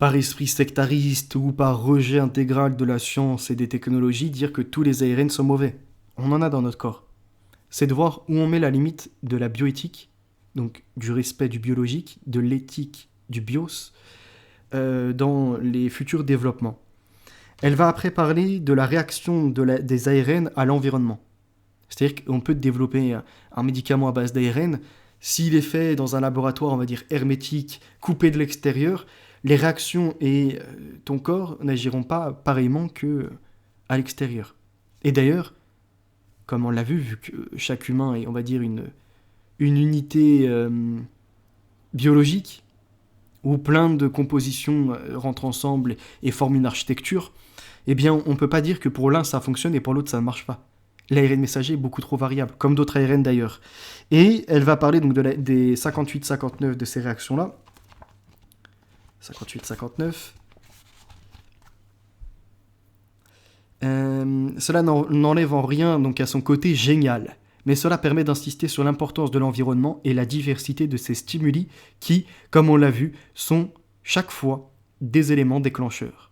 par esprit sectariste ou par rejet intégral de la science et des technologies, dire que tous les ARN sont mauvais. On en a dans notre corps. C'est de voir où on met la limite de la bioéthique, donc du respect du biologique, de l'éthique du bios, dans les futurs développements. Elle va après parler de la réaction des ARN à l'environnement. C'est-à-dire qu'on peut développer un médicament à base d'ARN, s'il est fait dans un laboratoire, on va dire hermétique, coupé de l'extérieur, les réactions et ton corps n'agiront pas pareillement qu'à l'extérieur. Et d'ailleurs, comme on l'a vu que chaque humain est, on va dire, une unité biologique, où plein de compositions rentrent ensemble et forment une architecture, eh bien, on ne peut pas dire que pour l'un ça fonctionne et pour l'autre ça ne marche pas. L'ARN messager est beaucoup trop variable, comme d'autres ARN d'ailleurs. Et elle va parler donc des 58-59 de ces réactions-là. 58-59. Cela n'enlève en rien donc à son côté génial, mais cela permet d'insister sur l'importance de l'environnement et la diversité de ces stimuli qui, comme on l'a vu, sont chaque fois des éléments déclencheurs.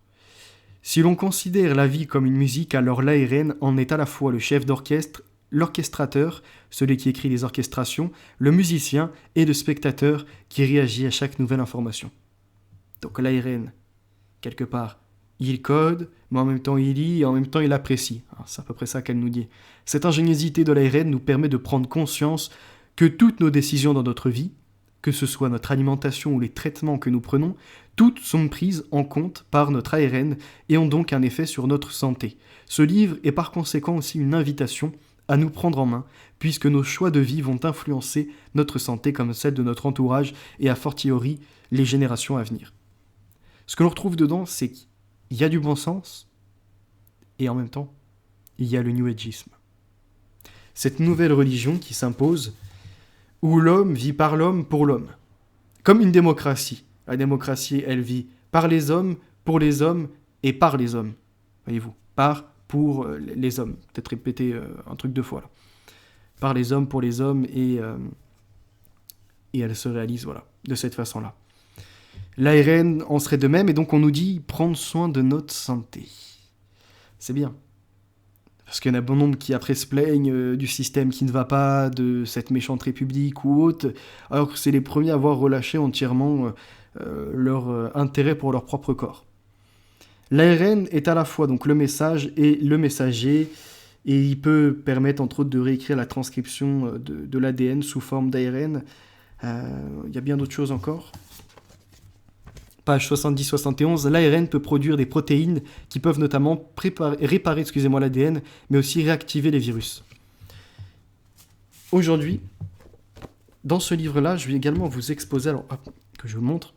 Si l'on considère la vie comme une musique, alors l'ARN en est à la fois le chef d'orchestre, l'orchestrateur, celui qui écrit les orchestrations, le musicien et le spectateur qui réagit à chaque nouvelle information. Donc l'ARN, quelque part, il code, mais en même temps il lit et en même temps il apprécie. Alors, c'est à peu près ça qu'elle nous dit. Cette ingéniosité de l'ARN nous permet de prendre conscience que toutes nos décisions dans notre vie, que ce soit notre alimentation ou les traitements que nous prenons, toutes sont prises en compte par notre ARN et ont donc un effet sur notre santé. Ce livre est par conséquent aussi une invitation à nous prendre en main, puisque nos choix de vie vont influencer notre santé comme celle de notre entourage et a fortiori les générations à venir. Ce que l'on retrouve dedans, c'est qu'il y a du bon sens et en même temps, il y a le New Ageisme. Cette nouvelle religion qui s'impose, où l'homme vit par l'homme pour l'homme. Comme une démocratie. La démocratie, elle vit par les hommes, pour les hommes et par les hommes. Voyez-vous, par, pour les hommes. Peut-être répéter un truc deux fois là. Par les hommes, pour les hommes et elle se réalise voilà, de cette façon-là. L'ARN en serait de même et donc on nous dit prendre soin de notre santé. C'est bien. Parce qu'il y en a bon nombre qui après se plaignent du système qui ne va pas, de cette méchante république ou autre, alors que c'est les premiers à avoir relâché entièrement leur intérêt pour leur propre corps. L'ARN est à la fois donc le message et le messager, et il peut permettre entre autres de réécrire la transcription de l'ADN sous forme d'ARN. Il y a bien d'autres choses encore. Page 70-71, l'ARN peut produire des protéines qui peuvent notamment réparer l'ADN, mais aussi réactiver les virus. Aujourd'hui, dans ce livre-là, je vais également vous exposer, alors hop, que je vous montre.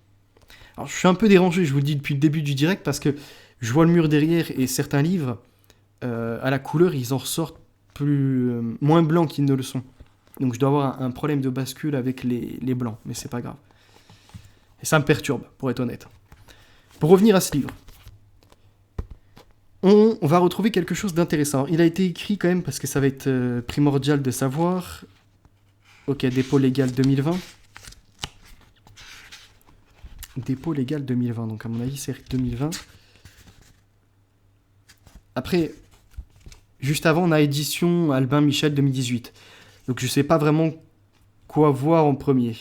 Alors je suis un peu dérangé, je vous le dis depuis le début du direct, parce que je vois le mur derrière et certains livres, à la couleur, ils en ressortent moins blancs qu'ils ne le sont. Donc je dois avoir un problème de bascule avec les blancs, mais c'est pas grave. Et ça me perturbe, pour être honnête. Pour revenir à ce livre, on va retrouver quelque chose d'intéressant. Il a été écrit quand même, parce que ça va être primordial de savoir. Ok, dépôt légal 2020. Dépôt légal 2020, donc à mon avis c'est 2020. Après, juste avant, on a édition Albin Michel 2018. Donc je sais pas vraiment quoi voir en premier.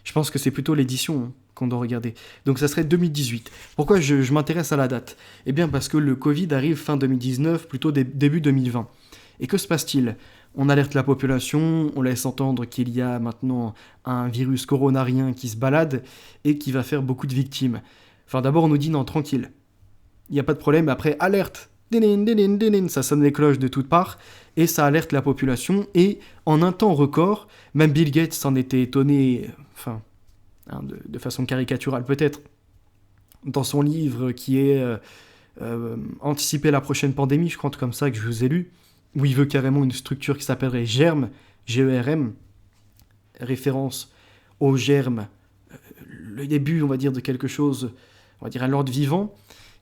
Je pense que c'est plutôt l'édition qu'on doit regarder. Donc ça serait 2018. Pourquoi je m'intéresse à la date ? Eh bien parce que le Covid arrive fin 2019, plutôt début 2020. Et que se passe-t-il ? On alerte la population, on laisse entendre qu'il y a maintenant un virus coronarien qui se balade et qui va faire beaucoup de victimes. Enfin d'abord on nous dit non, tranquille, il n'y a pas de problème, après alerte, ça sonne les cloches de toutes parts, et ça alerte la population, et en un temps record, même Bill Gates s'en était étonné, enfin, de façon caricaturale peut-être, dans son livre qui est Anticiper la prochaine pandémie, je crois comme ça que je vous ai lu, où il veut carrément une structure qui s'appellerait GERM, G-E-R-M, référence au germe, le début, on va dire, de quelque chose, on va dire un ordre vivant,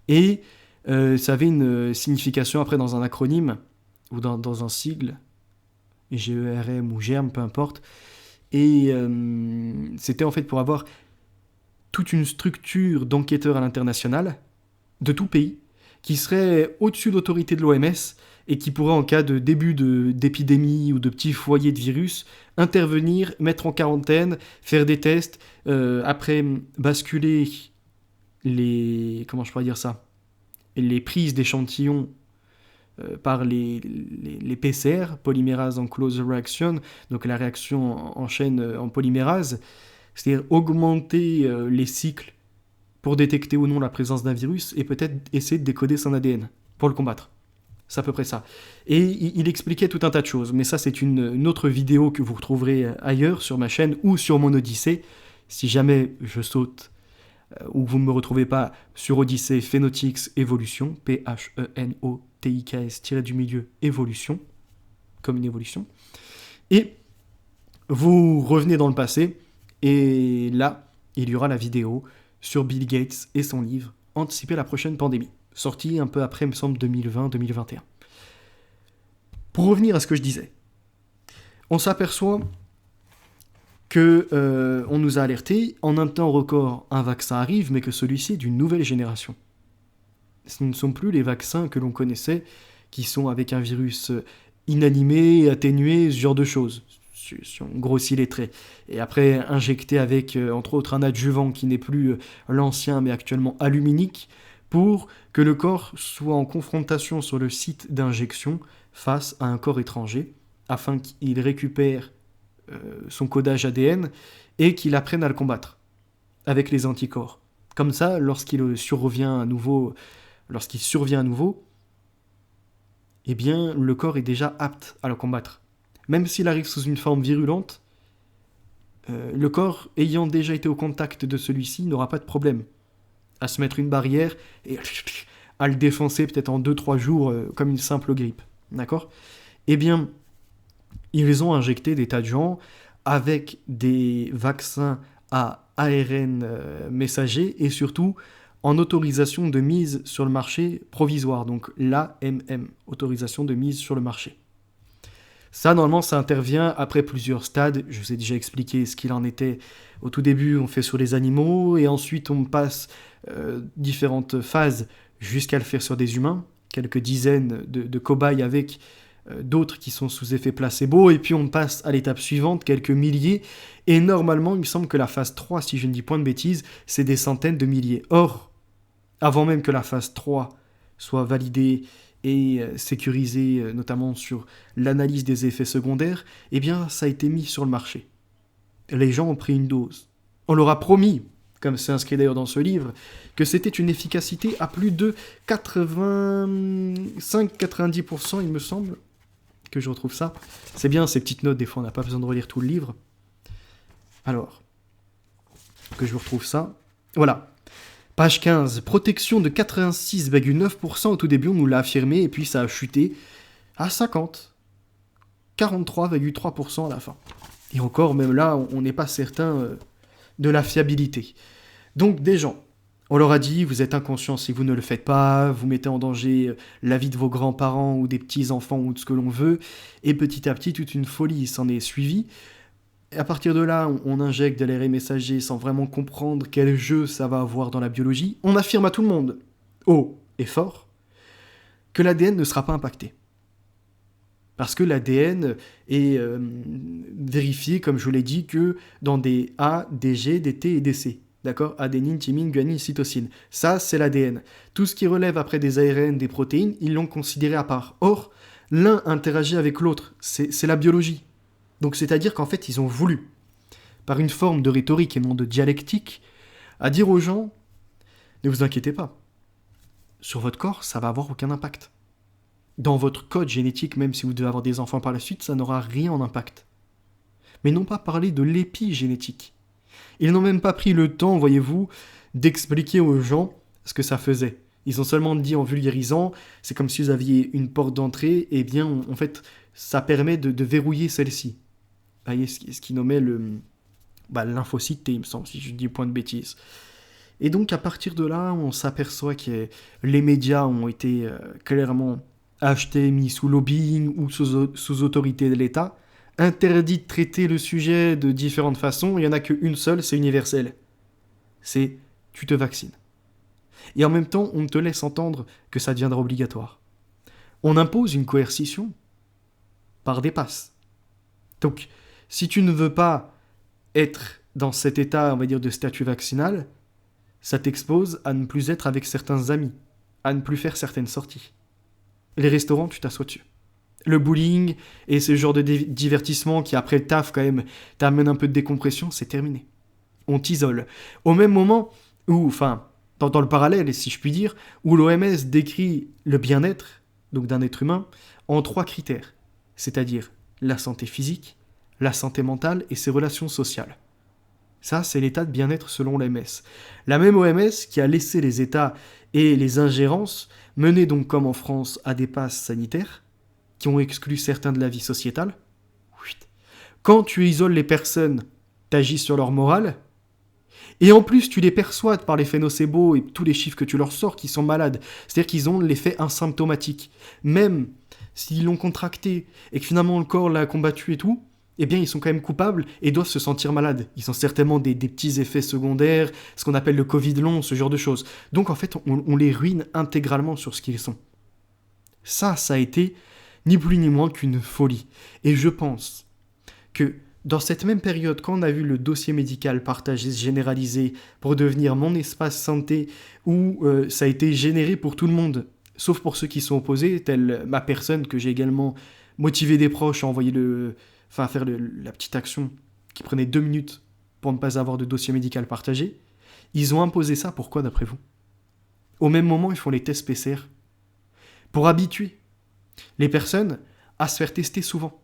et ça avait une signification après dans un acronyme, ou dans un sigle, G-E-R-M ou GERM, peu importe, et c'était en fait pour avoir toute une structure d'enquêteurs à l'international, de tout pays, qui serait au-dessus de l'autorité de l'OMS, et qui pourrait, en cas de début d'épidémie ou de petits foyers de virus, intervenir, mettre en quarantaine, faire des tests, après basculer comment je pourrais dire ça, les prises d'échantillons par les PCR, polymérase en close reaction, donc la réaction en chaîne en polymérase, c'est-à-dire augmenter les cycles pour détecter ou non la présence d'un virus et peut-être essayer de décoder son ADN pour le combattre. C'est à peu près ça. Et il expliquait tout un tas de choses, mais ça c'est une autre vidéo que vous retrouverez ailleurs sur ma chaîne ou sur mon Odyssée, si jamais je saute ou vous ne me retrouvez pas sur Odyssée Phenotix Evolution, P-H-E-N-O-T-I-K-S-du-milieu Evolution, comme une évolution, et vous revenez dans le passé, et là, il y aura la vidéo sur Bill Gates et son livre « Anticiper la prochaine pandémie », sorti un peu après, il me semble, 2020-2021. Pour revenir à ce que je disais, On s'aperçoit que on nous a alerté, en un temps record, un vaccin arrive, mais que celui-ci est d'une nouvelle génération. Ce ne sont plus les vaccins que l'on connaissait, qui sont avec un virus inanimé, atténué, ce genre de choses, si on grossit les traits. Et après, injecté avec, entre autres, un adjuvant qui n'est plus l'ancien, mais actuellement aluminique, pour que le corps soit en confrontation sur le site d'injection face à un corps étranger, afin qu'il récupère son codage ADN et qu'il apprenne à le combattre avec les anticorps. Comme ça, lorsqu'il survient à nouveau, eh bien, le corps est déjà apte à le combattre. Même s'il arrive sous une forme virulente, le corps, ayant déjà été au contact de celui-ci, n'aura pas de problème à se mettre une barrière et à le défoncer peut-être en 2-3 jours comme une simple grippe. D'accord ? Eh bien, ils ont injecté des tas de gens avec des vaccins à ARN messager et surtout en autorisation de mise sur le marché provisoire, donc l'AMM, autorisation de mise sur le marché. Ça, normalement, ça intervient après plusieurs stades. Je vous ai déjà expliqué ce qu'il en était. Au tout début, on fait sur les animaux, et ensuite, on passe différentes phases jusqu'à le faire sur des humains. Quelques dizaines de cobayes avec d'autres qui sont sous effet placebo, et puis on passe à l'étape suivante, quelques milliers. Et normalement, il me semble que la phase 3, si je ne dis point de bêtises, c'est des centaines de milliers. Or, avant même que la phase 3 soit validée et sécurisé notamment sur l'analyse des effets secondaires, eh bien ça a été mis sur le marché. Les gens ont pris une dose. On leur a promis, comme c'est inscrit d'ailleurs dans ce livre, que c'était une efficacité à plus de 85-90%, il me semble, que je retrouve ça. C'est bien ces petites notes, des fois on n'a pas besoin de relire tout le livre. Alors, que je vous retrouve ça. Voilà. Page 15, protection de 86,9%, au tout début on nous l'a affirmé, et puis ça a chuté à 50, 43,3% à la fin. Et encore, même là, on n'est pas certain de la fiabilité. Donc des gens, on leur a dit, vous êtes inconscient si vous ne le faites pas, vous mettez en danger la vie de vos grands-parents ou des petits-enfants ou de ce que l'on veut, et petit à petit, toute une folie s'en est suivie. Et à partir de là, on injecte de l'ARN messager sans vraiment comprendre quel jeu ça va avoir dans la biologie. On affirme à tout le monde, haut et fort, que l'ADN ne sera pas impacté. Parce que l'ADN est vérifié, comme je vous l'ai dit, que dans des A, des G, des T et des C. D'accord ? Adénine, thymine, guanine, cytosine. Ça, c'est l'ADN. Tout ce qui relève après des ARN, des protéines, ils l'ont considéré à part. Or, l'un interagit avec l'autre. C'est la biologie. Donc c'est-à-dire qu'en fait, ils ont voulu, par une forme de rhétorique et non de dialectique, à dire aux gens, ne vous inquiétez pas, sur votre corps, ça va avoir aucun impact. Dans votre code génétique, même si vous devez avoir des enfants par la suite, ça n'aura rien en impact. Mais non pas parler de l'épigénétique. Ils n'ont même pas pris le temps, voyez-vous, d'expliquer aux gens ce que ça faisait. Ils ont seulement dit en vulgarisant, c'est comme si vous aviez une porte d'entrée, et bien, en fait, ça permet de verrouiller celle-ci. Vous voyez, ce qui nommait lymphocyte T, il me semble, si je dis point de bêtises. Et donc, à partir de là, on s'aperçoit que les médias ont été clairement achetés, mis sous lobbying ou sous autorité de l'État, interdit de traiter le sujet de différentes façons, il n'y en a qu'une seule, c'est universel. C'est « tu te vaccines ». Et en même temps, on te laisse entendre que ça deviendra obligatoire. On impose une coercition par des passes. Donc, si tu ne veux pas être dans cet état, on va dire, de statut vaccinal, ça t'expose à ne plus être avec certains amis, à ne plus faire certaines sorties. Les restaurants, tu t'assois dessus. Le bowling et ce genre de divertissement qui, après le taf, quand même, t'amène un peu de décompression, c'est terminé. On t'isole. Au même moment où, dans le parallèle, si je puis dire, où l'OMS décrit le bien-être, donc d'un être humain, en 3 critères. C'est-à-dire la santé physique, la santé mentale et ses relations sociales. Ça, c'est l'état de bien-être selon l'OMS. La même OMS qui a laissé les États et les ingérences mener donc comme en France à des passes sanitaires qui ont exclu certains de la vie sociétale. Quand tu isoles les personnes, t'agis sur leur morale, et en plus tu les persuades par l'effet nocebo et tous les chiffres que tu leur sors qui sont malades. C'est-à-dire qu'ils ont l'effet asymptomatique. Même s'ils l'ont contracté et que finalement le corps l'a combattu et tout, eh bien ils sont quand même coupables et doivent se sentir malades. Ils ont certainement des petits effets secondaires, ce qu'on appelle le Covid long, ce genre de choses. Donc en fait, on les ruine intégralement sur ce qu'ils sont. Ça a été ni plus ni moins qu'une folie. Et je pense que dans cette même période, quand on a vu le dossier médical partagé, généralisé, pour devenir mon espace santé, où ça a été généré pour tout le monde, sauf pour ceux qui sont opposés, telle ma personne que j'ai également motivé des proches à envoyer faire la petite action qui prenait 2 minutes pour ne pas avoir de dossier médical partagé, ils ont imposé ça, pourquoi d'après vous? Au même moment, ils font les tests PCR pour habituer les personnes à se faire tester souvent,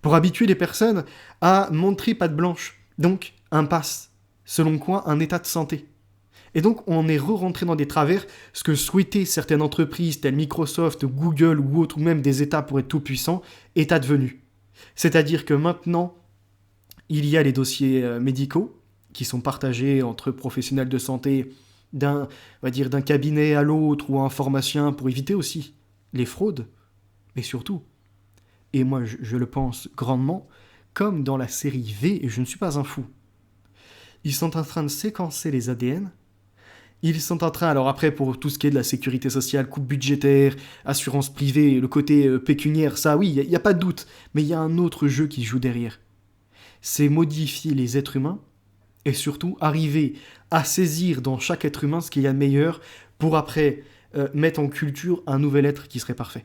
pour habituer les personnes à montrer patte blanche, donc un pass, selon quoi un état de santé. Et donc on est re-rentré dans des travers, ce que souhaitaient certaines entreprises telles Microsoft, Google ou autres, ou même des États pour être tout puissants, est advenu. C'est-à-dire que maintenant, il y a les dossiers médicaux qui sont partagés entre professionnels de santé d'un cabinet à l'autre ou un pharmacien pour éviter aussi les fraudes, mais surtout, et moi je le pense grandement, comme dans la série V, et je ne suis pas un fou, ils sont en train de séquencer les ADN, ils sont en train, alors après pour tout ce qui est de la sécurité sociale, coupe budgétaire, assurance privée, le côté pécuniaire, ça oui, il n'y a pas de doute, mais il y a un autre jeu qui joue derrière. C'est modifier les êtres humains, et surtout arriver à saisir dans chaque être humain ce qu'il y a de meilleur, pour après mettre en culture un nouvel être qui serait parfait,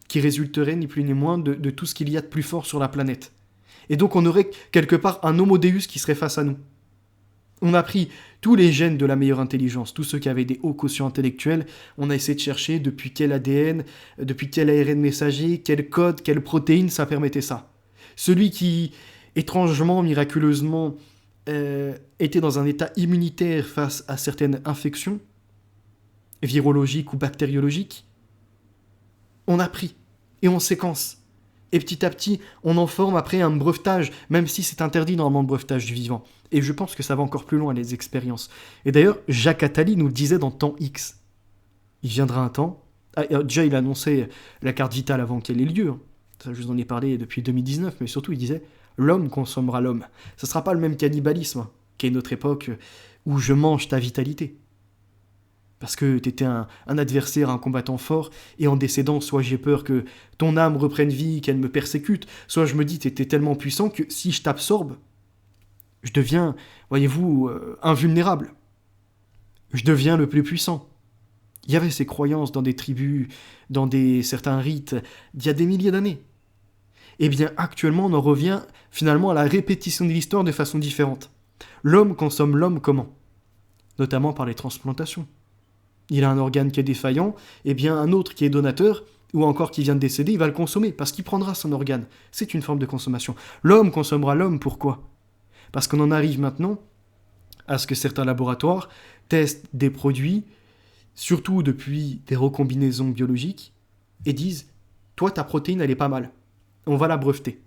qui résulterait ni plus ni moins de tout ce qu'il y a de plus fort sur la planète. Et donc on aurait quelque part un homo deus qui serait face à nous. On a pris tous les gènes de la meilleure intelligence, tous ceux qui avaient des hauts quotients intellectuels, on a essayé de chercher depuis quel ADN, depuis quel ARN messager, quel code, quelle protéine ça permettait ça. Celui qui, étrangement, miraculeusement, était dans un état immunitaire face à certaines infections, virologiques ou bactériologiques, on a pris et on séquence. Et petit à petit, on en forme après un brevetage, même si c'est interdit normalement le brevetage du vivant. Et je pense que ça va encore plus loin, les expériences. Et d'ailleurs, Jacques Attali nous le disait dans Temps X. Il viendra un temps... déjà, il annonçait la carte vitale avant qu'elle ait lieu. Ça, je vous en ai parlé depuis 2019, mais surtout, il disait « L'homme consommera l'homme ». Ce ne sera pas le même cannibalisme qu'à notre époque où je mange ta vitalité. Parce que t'étais un adversaire, un combattant fort, et en décédant, soit j'ai peur que ton âme reprenne vie, qu'elle me persécute, soit je me dis t'étais tellement puissant que si je t'absorbe, je deviens, voyez-vous, invulnérable. Je deviens le plus puissant. Il y avait ces croyances dans des tribus, dans certains rites, d'il y a des milliers d'années. Eh bien, actuellement, on en revient finalement à la répétition de l'histoire de façon différente. L'homme consomme l'homme comment? Notamment par les transplantations. Il a un organe qui est défaillant, eh bien un autre qui est donateur, ou encore qui vient de décéder, il va le consommer, parce qu'il prendra son organe. C'est une forme de consommation. L'homme consommera l'homme, pourquoi? Parce qu'on en arrive maintenant à ce que certains laboratoires testent des produits, surtout depuis des recombinaisons biologiques, et disent « Toi, ta protéine, elle est pas mal. On va la breveter. »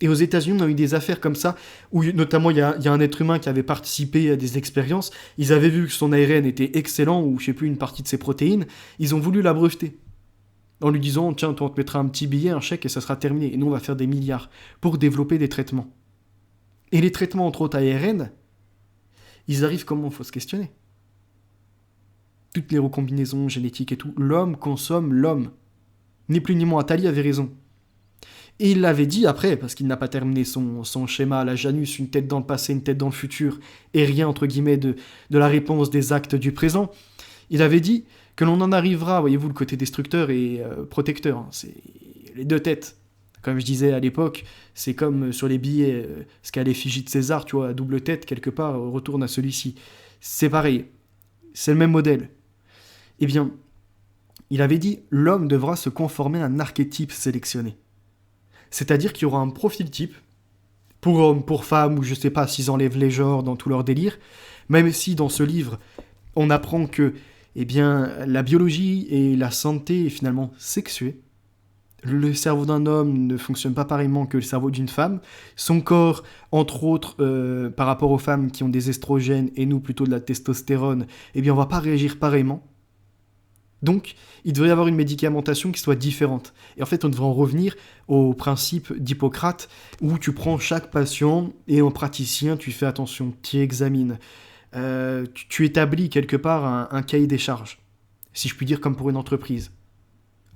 Et aux États-Unis, on a eu des affaires comme ça, où notamment il y a un être humain qui avait participé à des expériences, ils avaient vu que son ARN était excellent, ou je sais plus, une partie de ses protéines, ils ont voulu la breveter. En lui disant, tiens, toi on te mettra un petit billet, un chèque, et ça sera terminé. Et nous on va faire des milliards, pour développer des traitements. Et les traitements, entre autres ARN, ils arrivent comment? Faut se questionner. Toutes les recombinaisons génétiques et tout, l'homme consomme l'homme. Ni plus ni moins, Attali avait raison. Et il l'avait dit après, parce qu'il n'a pas terminé son schéma à la Janus, une tête dans le passé, une tête dans le futur, et rien, entre guillemets, de la réponse des actes du présent. Il avait dit que l'on en arrivera, voyez-vous, le côté destructeur et protecteur, hein, c'est les deux têtes. Comme je disais à l'époque, c'est comme sur les billets, ce qu'a l'effigie de César, tu vois, à double tête, quelque part, retourne à celui-ci. C'est pareil, c'est le même modèle. Eh bien, il avait dit, l'homme devra se conformer à un archétype sélectionné. C'est-à-dire qu'il y aura un profil type, pour homme, pour femme, ou je sais pas s'ils enlèvent les genres dans tout leur délire, même si dans ce livre, on apprend que eh bien, la biologie et la santé est finalement sexuée. Le cerveau d'un homme ne fonctionne pas pareillement que le cerveau d'une femme. Son corps, entre autres, par rapport aux femmes qui ont des estrogènes et nous plutôt de la testostérone, eh bien on va pas réagir pareillement. Donc, il devrait y avoir une médicamentation qui soit différente. Et en fait, on devrait en revenir au principe d'Hippocrate, où tu prends chaque patient et en praticien, tu fais attention, tu examines. Tu établis quelque part un cahier des charges, si je puis dire, comme pour une entreprise.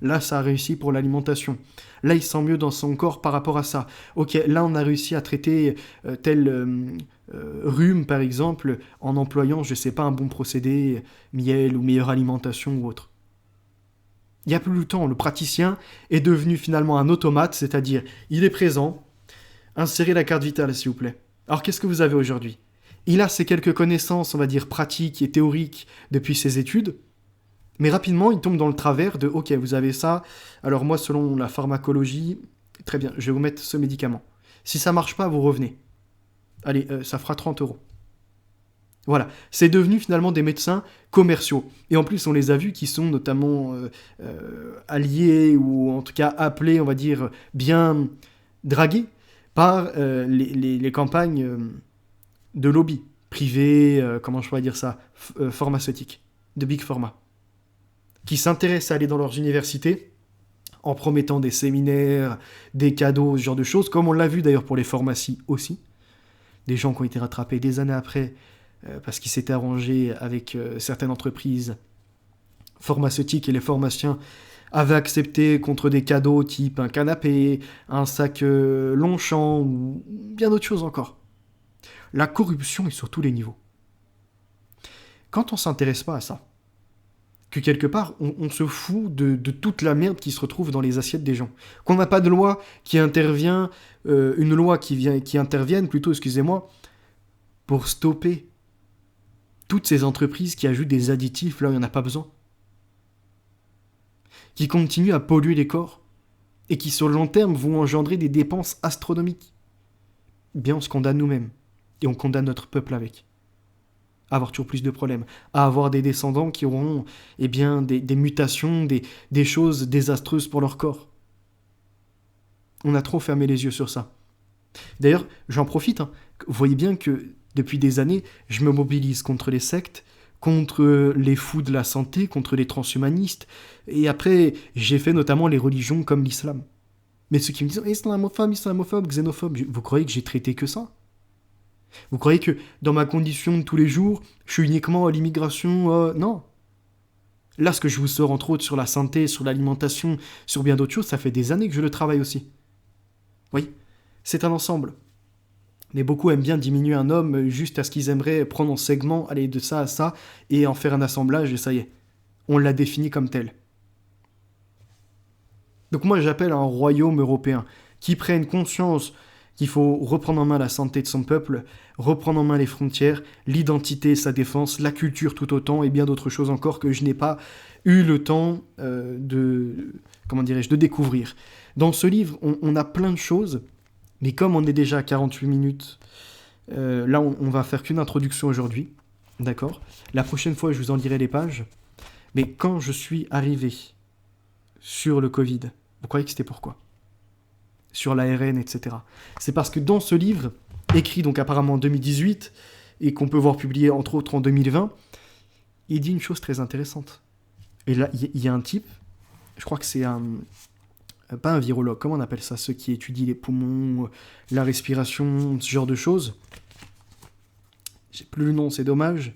Là, ça a réussi pour l'alimentation. Là, il sent mieux dans son corps par rapport à ça. Ok, là, on a réussi à traiter tel rhume, par exemple, en employant, je sais pas, un bon procédé, miel ou meilleure alimentation ou autre. Il n'y a plus le temps. Le praticien est devenu finalement un automate, c'est-à-dire, il est présent. Insérez la carte vitale, s'il vous plaît. Alors, qu'est-ce que vous avez aujourd'hui? Il a ses quelques connaissances, on va dire, pratiques et théoriques depuis ses études, mais rapidement, il tombe dans le travers de « Ok, vous avez ça, alors moi, selon la pharmacologie, très bien, je vais vous mettre ce médicament. Si ça marche pas, vous revenez. Allez, ça fera 30 €. » Voilà, c'est devenu finalement des médecins commerciaux. Et en plus, on les a vus qui sont notamment alliés, ou en tout cas appelés, on va dire, bien dragués par les campagnes de lobby privées, comment je pourrais dire ça, pharmaceutiques, de Big Pharma, qui s'intéressent à aller dans leurs universités en promettant des séminaires, des cadeaux, ce genre de choses, comme on l'a vu d'ailleurs pour les pharmacies aussi. Des gens qui ont été rattrapés des années après parce qu'ils s'étaient arrangés avec certaines entreprises pharmaceutiques et les pharmaciens avaient accepté contre des cadeaux type un canapé, un sac Longchamp ou bien d'autres choses encore. La corruption est sur tous les niveaux. Quand on s'intéresse pas à ça, que quelque part, on se fout de toute la merde qui se retrouve dans les assiettes des gens. Qu'on n'a pas de loi qui intervient, une loi qui intervienne, plutôt, excusez-moi, pour stopper toutes ces entreprises qui ajoutent des additifs là où il n'y en a pas besoin. Qui continuent à polluer les corps et qui, sur le long terme, vont engendrer des dépenses astronomiques. Bien, on se condamne nous-mêmes et on condamne notre peuple avec. À avoir toujours plus de problèmes, à avoir des descendants qui auront des mutations, des choses désastreuses pour leur corps. On a trop fermé les yeux sur ça. D'ailleurs, j'en profite, vous voyez bien que depuis des années, je me mobilise contre les sectes, contre les fous de la santé, contre les transhumanistes, et après, j'ai fait notamment les religions comme l'islam. Mais ceux qui me disent « islamophobe, xénophobe », vous croyez que j'ai traité que ça ? Vous croyez que dans ma condition de tous les jours, je suis uniquement à l'immigration Non. Là, ce que je vous sors entre autres sur la santé, sur l'alimentation, sur bien d'autres choses, ça fait des années que je le travaille aussi. Oui, c'est un ensemble. Mais beaucoup aiment bien diminuer un homme juste à ce qu'ils aimeraient prendre en segment, aller de ça à ça, et en faire un assemblage, et ça y est. On l'a défini comme tel. Donc moi, j'appelle à un royaume européen qui prenne conscience qu'il faut reprendre en main la santé de son peuple, reprendre en main les frontières, l'identité, sa défense, la culture tout autant, et bien d'autres choses encore que je n'ai pas eu le temps de découvrir. Dans ce livre, on a plein de choses, mais comme on est déjà à 48 minutes, là on va faire qu'une introduction aujourd'hui, d'accord ? La prochaine fois, je vous en lirai les pages. Mais quand je suis arrivé sur le Covid, vous croyez que c'était pourquoi ? Sur l'ARN, etc. C'est parce que dans ce livre, écrit donc apparemment en 2018, et qu'on peut voir publié entre autres en 2020, il dit une chose très intéressante. Et là, il y a un type, je crois que c'est pas un virologue, comment on appelle ça, ceux qui étudient les poumons, la respiration, ce genre de choses. J'ai plus le nom, c'est dommage.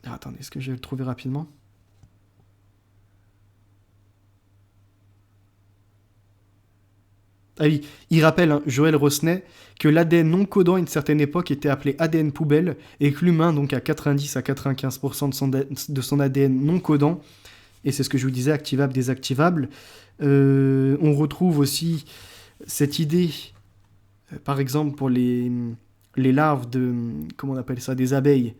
Ah, attendez, est-ce que je vais le trouver rapidement ? Ah oui, il rappelle, Joël Rosnet, que l'ADN non codant à une certaine époque était appelé ADN poubelle, et que l'humain, donc à 90 à 95% de son ADN non codant, et c'est ce que je vous disais, activable, désactivable, on retrouve aussi cette idée, par exemple pour les larves de, comment on appelle ça, des abeilles,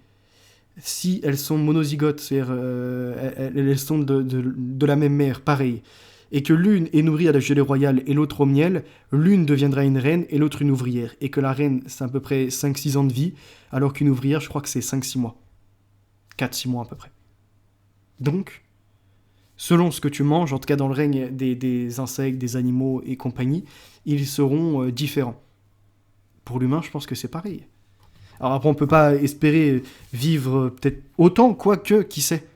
si elles sont monozygotes, c'est-à-dire elles sont de la même mère, pareil, et que l'une est nourrie à la gelée royale et l'autre au miel, l'une deviendra une reine et l'autre une ouvrière. Et que la reine, c'est à peu près 5-6 ans de vie, alors qu'une ouvrière, je crois que c'est 5-6 mois. 4-6 mois à peu près. Donc, selon ce que tu manges, en tout cas dans le règne des insectes, des animaux et compagnie, ils seront différents. Pour l'humain, je pense que c'est pareil. Alors après, on peut pas espérer vivre peut-être autant, quoique, qui sait.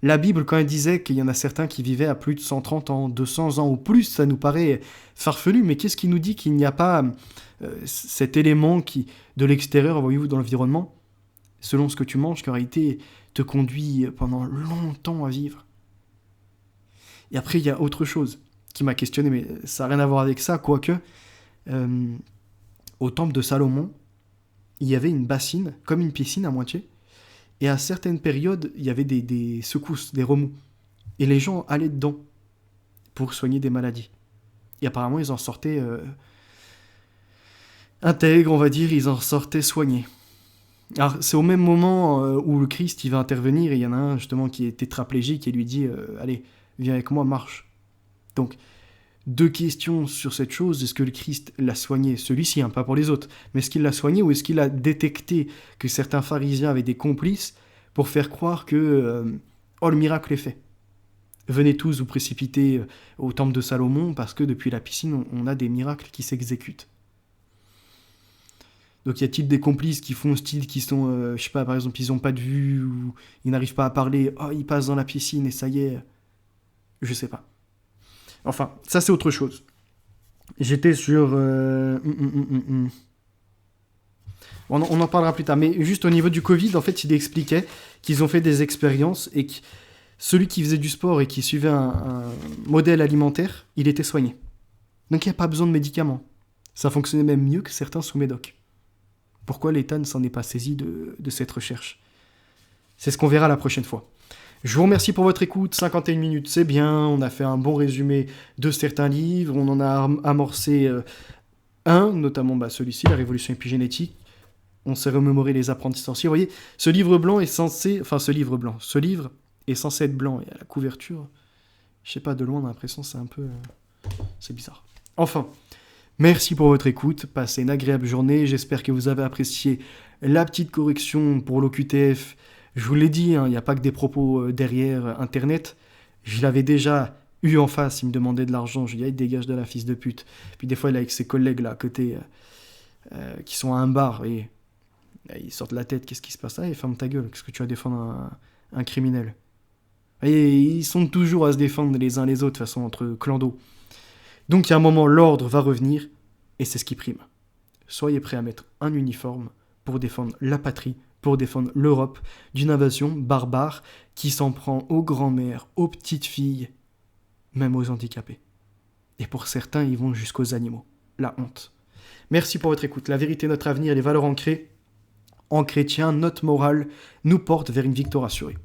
La Bible, quand elle disait qu'il y en a certains qui vivaient à plus de 130 ans, 200 ans ou plus, ça nous paraît farfelu, mais qu'est-ce qui nous dit qu'il n'y a pas cet élément qui, de l'extérieur, voyez-vous, dans l'environnement, selon ce que tu manges, qui en réalité te conduit pendant longtemps à vivre. Et après, il y a autre chose qui m'a questionné, mais ça n'a rien à voir avec ça, quoique, au temple de Salomon, il y avait une bassine, comme une piscine à moitié, et à certaines périodes, il y avait des secousses, des remous. Et les gens allaient dedans pour soigner des maladies. Et apparemment, ils en sortaient intègres, on va dire, ils en sortaient soignés. Alors, c'est au même moment où le Christ il va intervenir, et il y en a un justement qui est tétraplégique et lui dit allez, viens avec moi, marche. Donc, deux questions sur cette chose. Est-ce que le Christ l'a soigné, celui-ci, hein, pas pour les autres, mais est-ce qu'il l'a soigné ou est-ce qu'il a détecté que certains pharisiens avaient des complices pour faire croire que le miracle est fait. Venez tous vous précipiter au temple de Salomon parce que depuis la piscine, on a des miracles qui s'exécutent. Donc y a-t-il des complices qui font style, qui sont, je sais pas, par exemple, ils n'ont pas de vue ou ils n'arrivent pas à parler, ils passent dans la piscine et ça y est, je sais pas. Enfin, ça c'est autre chose. J'étais sur... On en parlera plus tard, mais juste au niveau du Covid, en fait, il expliquait qu'ils ont fait des expériences et que celui qui faisait du sport et qui suivait un modèle alimentaire, il était soigné. Donc il n'y a pas besoin de médicaments. Ça fonctionnait même mieux que certains sous médoc. Pourquoi l'État ne s'en est pas saisi de cette recherche ? C'est ce qu'on verra la prochaine fois. Je vous remercie pour votre écoute, 51 minutes, c'est bien, on a fait un bon résumé de certains livres, on en a amorcé un, notamment celui-ci, La Révolution épigénétique, on s'est remémoré les apprentis sorciers. Vous voyez, ce livre est censé être blanc, et à la couverture, je sais pas, de loin on a l'impression c'est un peu... c'est bizarre. Enfin, merci pour votre écoute, passez une agréable journée, j'espère que vous avez apprécié la petite correction pour l'OQTF. Je vous l'ai dit, il n'y a pas que des propos derrière Internet. Je l'avais déjà eu en face, il me demandait de l'argent. Je lui ai dit, il dégage de la fils de pute. Puis des fois, il est avec ses collègues là à côté, qui sont à un bar, et ils sortent la tête, qu'est-ce qui se passe ? Ferme ta gueule, qu'est-ce que tu vas défendre un criminel ? Et ils sont toujours à se défendre les uns les autres, de toute façon, entre clandos. Donc, il y a un moment, l'ordre va revenir, et c'est ce qui prime. Soyez prêts à mettre un uniforme pour défendre la patrie, pour défendre l'Europe d'une invasion barbare qui s'en prend aux grands-mères, aux petites filles, même aux handicapés. Et pour certains, ils vont jusqu'aux animaux. La honte. Merci pour votre écoute. La vérité, notre avenir, les valeurs ancrées en chrétien, notre morale nous porte vers une victoire assurée.